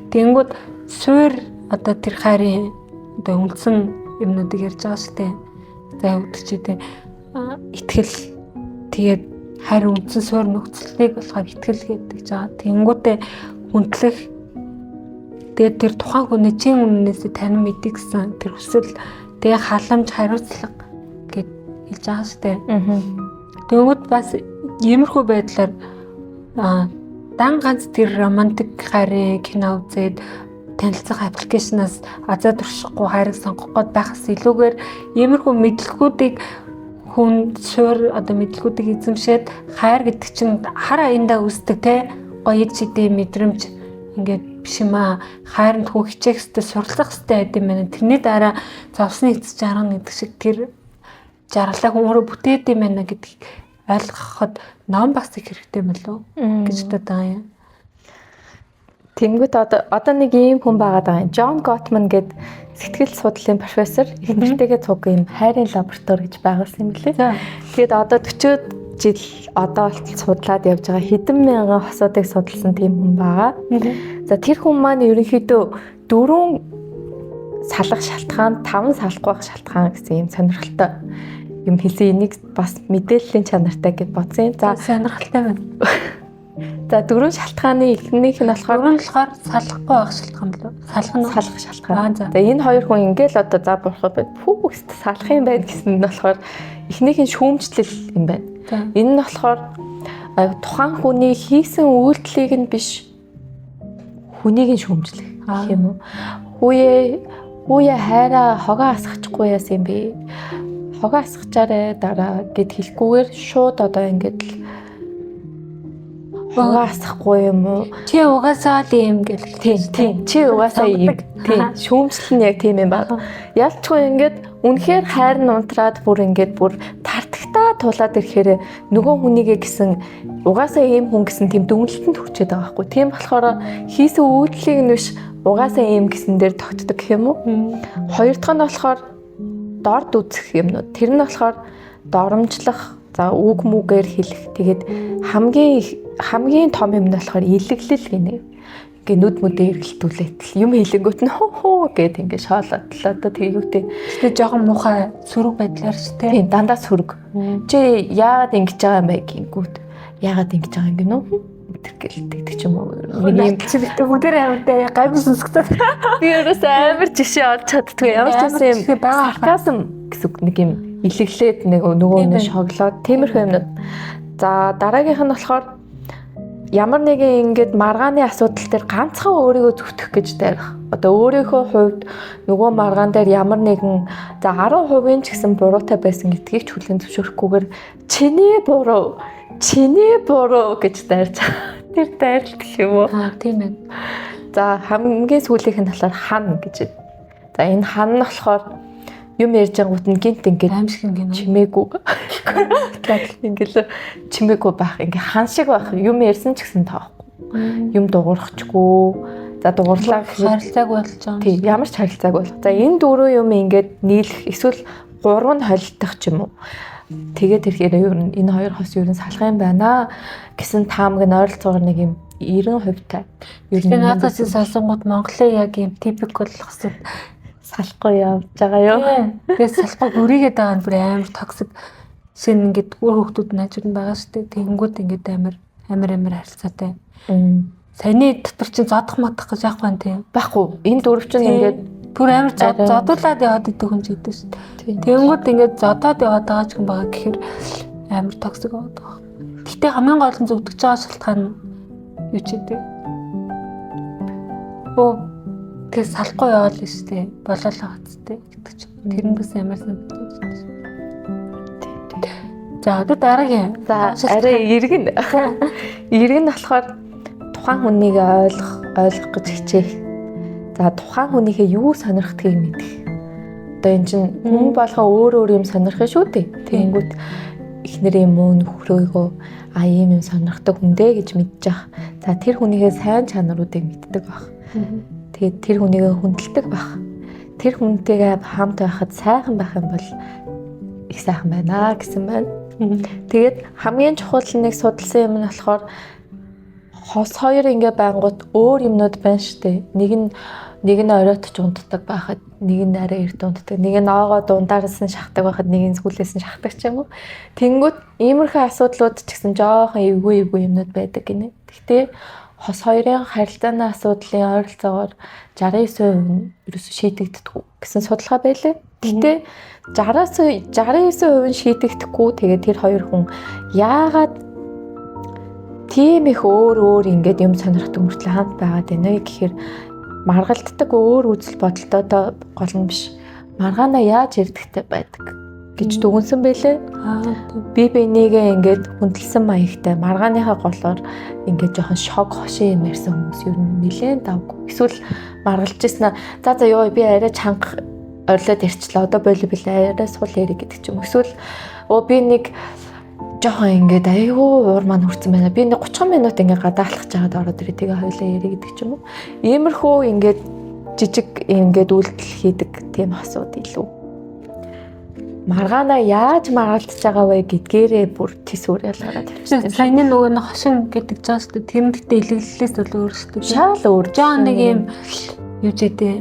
Speaker 1: Тэнгүүд суур одоо тэр хайрын одоо үндсэн юмнуудыг ярьж байгаа шүү дээ. За өвдчихдээ итгэл тэгээд хайр үндсэн суур нөхцөлийг болохоор итгэл гэдэг жаа. Тэнгүүдээ хүндлэх тэгээд тэр тухайн хүний чин үннээс танин мэдээ гэсэн тэр хүсэл тэгээд халамж хариуцлага гэд хэлж байгаа шүү дээ. Тэнгүүд бас иймэрхүү байдлаар дан ганц тэр романтик хайрын кино үзээд танилцах аппликейшнаас азаа туршихгүй хайрыг сонгох гээд байхаас илүүгээр иймэрхүү мэдлэгүүдийг хүн суур одоо мэдлэгүүдийг эзэмшээд хайр гэдэг чинь хар аяндаа үүсдэг те гоё чидээ мэдрэмж ингээд биш юм аа хайранд хүн хичээх хэвээр сурлах хэвээр байд юм байна. Тэрний дараа зовсны эцэс жаргана гэдэг шиг тэр жаргалаа хүн өөрөө бүтээд юм байна гэдгийг ойлгоход ном бас их хэрэгтэй мөлөө гэж боддог юм.
Speaker 2: Тэнгүүд одоо нэг ийм хүн байгаа юм. Джон Готман гэдэг сэтгэл судлалын профессор их нэртэйгээ цуг юм хайрын лаборатори гэж байгуулсан юм лээ. Тэгээд одоо 40 жил одоо болтол судлаад явж байгаа хэдэн мянган хосуудыг судалсан тийм хүн байгаа. За тэр хүн маань ерөнхийдөө 4 салах шалтгаан, 5 салахгүй байх шалтгаан гэсэн юм сонирхолтой юм хэлсэн. Энийг бас мэдээллийн чанартай гэж бодсон. За
Speaker 1: сонирхолтой байна.
Speaker 2: За 4 шалтгааны эхнийх нь болохоор
Speaker 1: салахгүй байх шалтгаан лөө.
Speaker 2: Салах шалтгаан. За энэ хоёр хүн ингээл одоо за бурхан байд. Хүүхст салах юм байна гэсэн нь болохоор эхнийх нь шүүмжлэл юм байна. Энэ нь болохоор тухайн хүний хийсэн үйлдэлийг нь биш хүнийг нь шүүмжлэх гэх юм уу. Хүүе хайраа хогоо асгачихгүй яасан юм бэ? Хогоо асгачаарэ дараа гэд хэлэхгүйгээр шууд одоо ингээд хогоо асахгүй юм уу?
Speaker 1: Чи угаасаа л юм гэл.
Speaker 2: Тийм. Чи угаасаа юм. Тийм. Шүүмжлэл нь яг тийм юм байна. Ялчгүй ингээд үнэхээр хайр нь унтраад бүр тартагтаа тулаад ирэхээр нөгөө хүнийгээ гэсэн угаасаа ийм хүн гэсэн тийм дүнлэлтэнд хүрчээд байгаа байхгүй. Тийм болохоор хийсэн үйлдэлийг нь биш угаасаа ийм гэсэн дээр тогтдог гэх юм уу? Хоёр дахь нь болохоор дорд үзэх юмнууд. Тэр нь болохоор доромжлох, за үг мүгээр хэлэх. Тэгээд хамгийн том юм нь болохоор илэглэл гинэ. Ингээ нүд мүдээ эргэлтүүлээд юм хэлэнгүүт нь хөө гэд ингээ шоолоод л одоо тэгүүтэй.
Speaker 1: Гэтэ жоохон муухай сөрөг байдлаар ч тийм
Speaker 2: дандаа сөрөг. Чи яагаад ингэж байгаа юм бэ гингүүт. Яагаад ингэж байгаа юм гинэ үү? Тэгдэг ч юм уу.
Speaker 1: Миний чи битээ бүгдээр амтай гайвс сонсгоцоо.
Speaker 2: Би ерөөс амар жишээ олж чаддгүй. Ямар ч юм сарказм гэсэн нэг юм илэглээд нэг нөгөө нь шоглоод тиймэрхүү юмнууд. За дараагийнх нь болохоор ямар нэгэн ингээд маргааны асуудал дээр ганцхан өөрийгөө зүтгэх гэж дайрах. Одоо өөрийнхөө хувьд нөгөө маргаан дээр ямар нэгэн за 10% ч гэсэн буруутай байсан гэдгийг ч хүлээн зөвшөөрөхгүйгээр чиний буруу гэж дайрч байгаа. Тэр дайралт юм уу?
Speaker 1: Тийм ээ.
Speaker 2: За хамгийн сүүлийнх нь болохоор хан гэж. За энэ хан нь болохоор юм ярьж байгаагууд нь гинт ингээд
Speaker 1: аимшиг юм
Speaker 2: чимээгүй. Ингээд чимээгүй байх. Ингээ хан шиг байх. Юм ярьсан ч гэсэн тоохгүй. Юм дуурахчгүй. За дуурлаа
Speaker 1: харилцаагүй болж байгаа.
Speaker 2: Тийм, ямар ч харилцаагүй болох. За энэ дөрөв юм ингээд нийлэх эсвэл 3 нь холилдох ч юм уу. Тэгээд тэрхээр ер нь энэ хоёр хос ер нь салах юм байна гэсэн таамаг нь ойролцоогоор нэг юм 90% тай.
Speaker 1: Ер нь надад ч салсангууд Монголын яг юм типикл хосод
Speaker 2: салахгүй явж байгаа юу.
Speaker 1: Тэгээд салахгүй бүрийгээд байгаа нь бүр амар токсик шин ингээд өөр хүмүүсд найзууд нь байгаа шүү дээ. Тэгэнгүүт ингээд амар харилцаатай. Саяны дотор чинь зодох матах гэж яах вэ тийм.
Speaker 2: Баггүй. Энэ дөрөв чинь ингээд
Speaker 1: бүр амар зодуулаад яваад идэх хүн ч гэдэг шүү дээ. Тэгэнгүүт ингээд зодоод яваад байгаа ч юм байгаа гэхээр амар токсик болоод байгаа. Гэхдээ хамгийн гол нь зүгдэж байгаа шалтгаан юу ч гэдэг. Тэгээс салахгүй яваал л шүү дээ. Болоолаа хацтай гэдэг ч. Тэр нь бас амар санагдаж байна. За одоо дараагийн.
Speaker 2: За арай эргэн. Эргэн болохоор тухайн хүнийг ойлгох гэж хичээх. За тухайн хүнийхээ юу сонирхдгийг мэдэх. Одоо эн чинь хүн болгоо өөр юм сонирх шүү дээ. Тэгэнгүүт эхнэр юм уу нөхрөөгөө ийм сонирхдаг хүндээ гэж мэдчих. За тэр хүнийхээ сайн чанаруудыг мэддэг байх. Тэгээд тэр хүнийгээ хүндэлдэг байх. Тэр хүнтэйгээ хамт байхад сайхан байх юм бол их сайхан байна гэсэн байна. Тэгээд хамгийн чухал нэг судалсан юм нь болохоор хос хоёр ингээ байнгут өөр юмнууд байна штэ. Нэг нь оройтч унтдаг байхад, нэг нь арай эрт унтдаг, нэг нь оогоо дундаараас нь шахдаг байхад, нэг нь сүүлээс нь шахдаг ч юм уу. Тэнгүүд иймэрхүү асуудлууд ч гэсэн жоохон эвгүй юмнууд байдаг гинэ. Гэхдээ хос хоёрын харилцааны асуудлын ойролцоогоор 69% нь ерөөсөө шийдэгддэг гэсэн судалгаа байлаа. Гэхдээ 69% нь шийдэгдэхгүй тэгээд тэр хоёр хүн яагаад тийм их өөр ингээд юм сонирхдаг мөртлөө хамт байгаад байна гэхээр маргалддаг өөр үзэл бодолтой гол нь биш. Маргаанаа яаж ирдэгтэй байдаг гэж дүгнсэн байлээ. Би бинийгээ ингээд хүндэлсэн маягтай маргааныхаа голоор ингээд жоохон шок хошин юм ярьсан хүмүүс ер нь нэлээд давгүй. Эсвэл маргалж ирсэн. За ёо би арай чанга орилоод ярьчлаа. Одоо боловол арай сул яриг гэдэг ч юм. Эсвэл би нэг жоохон ингээд айгүй уур маань хүрсэн байна. Би нэг 30 минут ингээд гадаалхаж байгаад ороод ирээ. Тэгээ хойлоо яриг гэдэг ч юм уу. Иймэрхүү ингээд жижиг ингээд үйлдэл хийдэг тийм асуудал илүү. Маргаанаа яаж маргалдаж байгаа вэ гэдгээрээ бүр тэсвэр ялгараад тавьчихсан.
Speaker 1: Саяны нөгөө нэг хошин гэдэг жаа шүү дээ. Тэр нь гэхдээ илэглэлээс бол өөр шүү дээ.
Speaker 2: Шал өөр.
Speaker 1: Жаа нэг юм юу ч гэдэг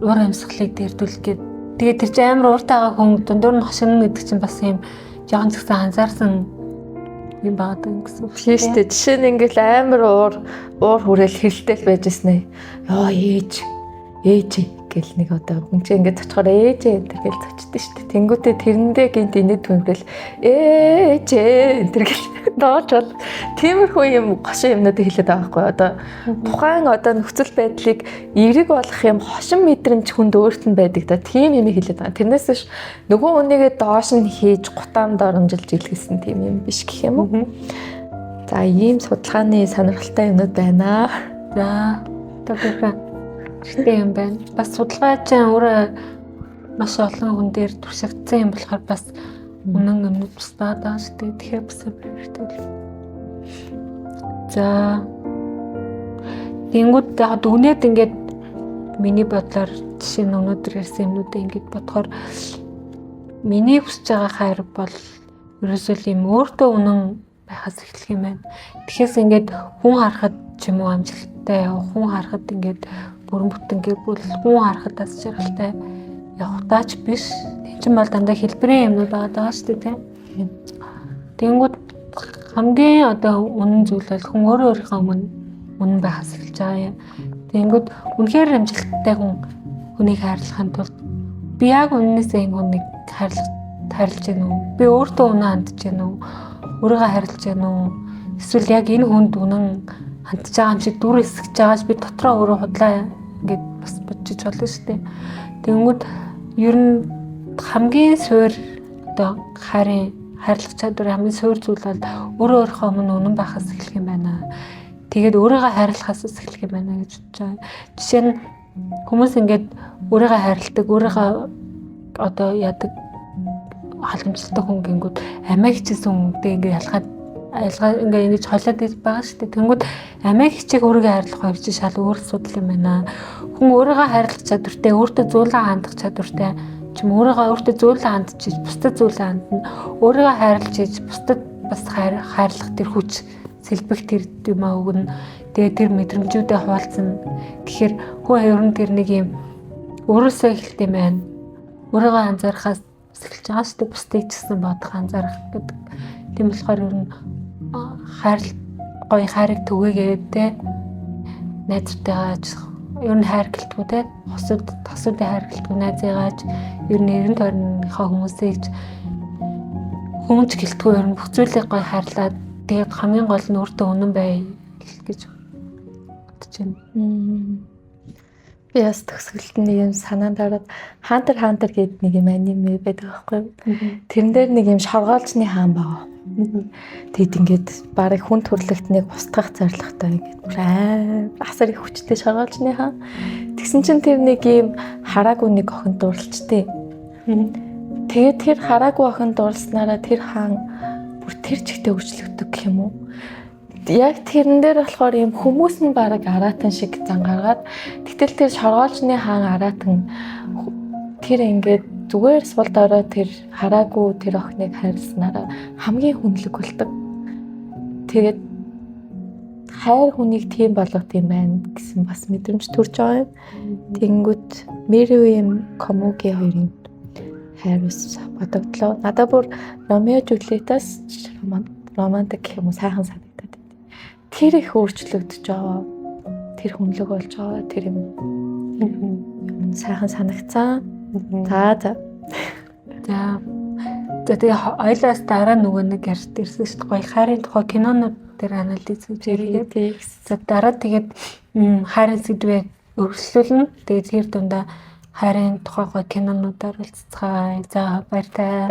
Speaker 1: уур амьсгалыг дэрдүүлэх гээд. Тэгээд тэр чинь амар ууртайгаа хүн дундуур нь хошин гэдэг чинь бас юм жоохон ч гэсэн анзаарсан юм баадаг гэсэн үг
Speaker 2: шүү дээ. Жишээ нь ингээл амар уур хүрээл хэрэлтэл байжсэн ээ. Йоо ээж гэл нэг одоо хүн чинь ингээд цочгоор ээж энэ төр гэл цочдсон шүү дээ. Тэнгүүтээ тэрэндээ гинт инээд түнрэл ээж энэ төр гэл дооч бол тиймэрхүү юм гошин юмнууд хэлээд байгаа байхгүй одоо тухайн одоо нөхцөл байдлыг эерэг болгох юм хошин мэдрэмж хүнд өөрт нь байдаг да тийм юм хэлээд байгаа. Тэрнээс биш нөгөө хүнийгээ доош нь хийж гутаанд оромжилж илгэсэн тийм юм биш гэх юм уу. За ийм судалгааны сонирхолтой юмнууд байна.
Speaker 1: За тэгэхээр тийм юм байна. Бас судалгаач өөрөө маш олон хүн дээр туршигдсан юм болохоор бас үнэн юмнууд бас байгаа шүү дээ. Тэгэхээр бас хэрэгтэй. За тэнгууд яг дүгнээд ингээд миний бодлоор жишээ нь өнөөдөр ярьсан юмнуудаа ингээд бодохоор миний хүсэж байгаа хайр бол ерөөсөө юм өөртөө үнэн байхаас эхлэх юм байна. Тэгэхээр ингээд хүн харахад ч юм уу амжилттай, хүн харахад ингээд бүрэн бүтэн гэр бүл хүн харахад бас жаргалтай явахтаач биш. Энд чинь бол дандаа хэлбэрийн юмнууд байгаа шүү дээ тийм. Тэнгүүд хамгийн одоо үнэн зүйл бол хүн өөрийнхөө үнэн байхаас эхэлж байгаа юм. Тэнгүүд үнэхээр амжилттай хүнийг хайрлахын тулд би яг үннээсээ энэ хүнийг хайрлаж гэнэ үү? Би өөртөө үнэн хандж гэнэ үү? Өөрийгөө хайрлаж гэнэ үү? Эсвэл яг энэ хүнд үнэн хандж байгаа юм шиг дүр эсгэж байгааж би дотроо өөрөө худлаа ингээд бас бодчих болно шүү дээ. Тэнгүүд ер нь хамгийн суур одоо хайрлах чадвар хамгийн суур зүйл бол өөрийнхөө үнэн байхаас эхлэх юм байна. Тэгээд өөрийгөө хайрлахаас эхлэх юм байна гэж бодож байгаа. Жишээ нь хүмүүс ингээд өөрийгөө хайрладаг, өөрийгөө одоо яадаг халамжтай хүн гингүүд амиа хичээсэн хүнтэй ингээд ялгаа ингээ ингэж хойлоод байгаа шүү дээ. Тэнгүүд амиа хичээг өөрийгөө хайрлах хоёр чинь шал өөр асуудал юм байна. Хүн өөрийгөө хайрлах чадвартай, өөртөө зөөлөн хандах чадвартай ч юм өөртөө зөөлөн хандж иж, бусдад зөөлөн хандна. Өөрийгөө хайрлаж иж, бусдад бас хайрлах тэр хүч, сэлбэх тэр юм аа өгнө. Тэгээ тэр мэдрэмжүүдээ хуваалцсан. Тэгэхээр хүн ер нь тэр нэг юм өөрөөсөө эхэлт юм байна. Өөрийгөө анзаарахаас эхэлж байгаа шүү дээ. Бусдыг ч гэсэн бодох анзаарах гэдэг. Тийм болохоор ер нь хайрыг түгээгээд те найзтайгаа ер нь хайр гэлтгүү те тосуудын хайр гэлтгүү найзыгааж ер нь эрен тойрныхоо хүмүүсийг хүмүүж гэлтгүү ер нь бүх зүйлийг гоё хайрлаад тэгээд хамгийн гол нь өөртөө үнэн бай гэж бодож байна.
Speaker 2: Би бас төгсгөлт нэг юм санаанд ороод Хантер гэдэг нэг юм аниме байдаг байхгүй. Тэрэн дээр нэг юм шоргоолжны хаан байгаа. Тэгэд ингээд барыг хүн төрлөخت нэг устгах зорилготой ингээд асар их хүчтэй шоргоолжны хаан. Тэгсэн чинь тэр нэг юм хараагүй нэг охин дурлцтэй. Тэгээд тэр хараагүй охин дурлснараа тэр хаан бүр тэр чигтээ өөрчлөгдөг гэх юм уу? Яг тэрэн дээр болохоор юм хүмүүс нь бараг араатан шиг зан гаргаад тэгтэл тэр шоргоолжны хаан араатан тэр ингээд зүгээр сул дорой тэр хараагүй тэр охиныг хайрласнараа хамгийн хүнлэг болдог. Тэгээд хайр хүнийг тийм болгох юм байна гэсэн бас мэдрэмж төрж байгаа юм. Тэнгүүт Мэриуэм Комуги хоёрын хайр ус бодогдлоо. Надад бүр Ромео Жулиетаас романтик гэх юм уу сайхан санагдаад байна. Тэр их өөрчлөгдөж байгаа. Тэр хүнлэг болж байгаа. Тэр юм сайхан санагцсан. За. Тэгээ ойлоос дараа нөгөө нэг ярьж ирсэн шүү дээ. Гоё хайрын тухай кинонууд дээр анализ хийж ирээд. За дараа тэгээд хайрын сэдвээ өргөжлүүлнэ. Тэгээд тэр дундаа хайрын тухай гоё кинонуудаар уулзцгаая. За баяртай.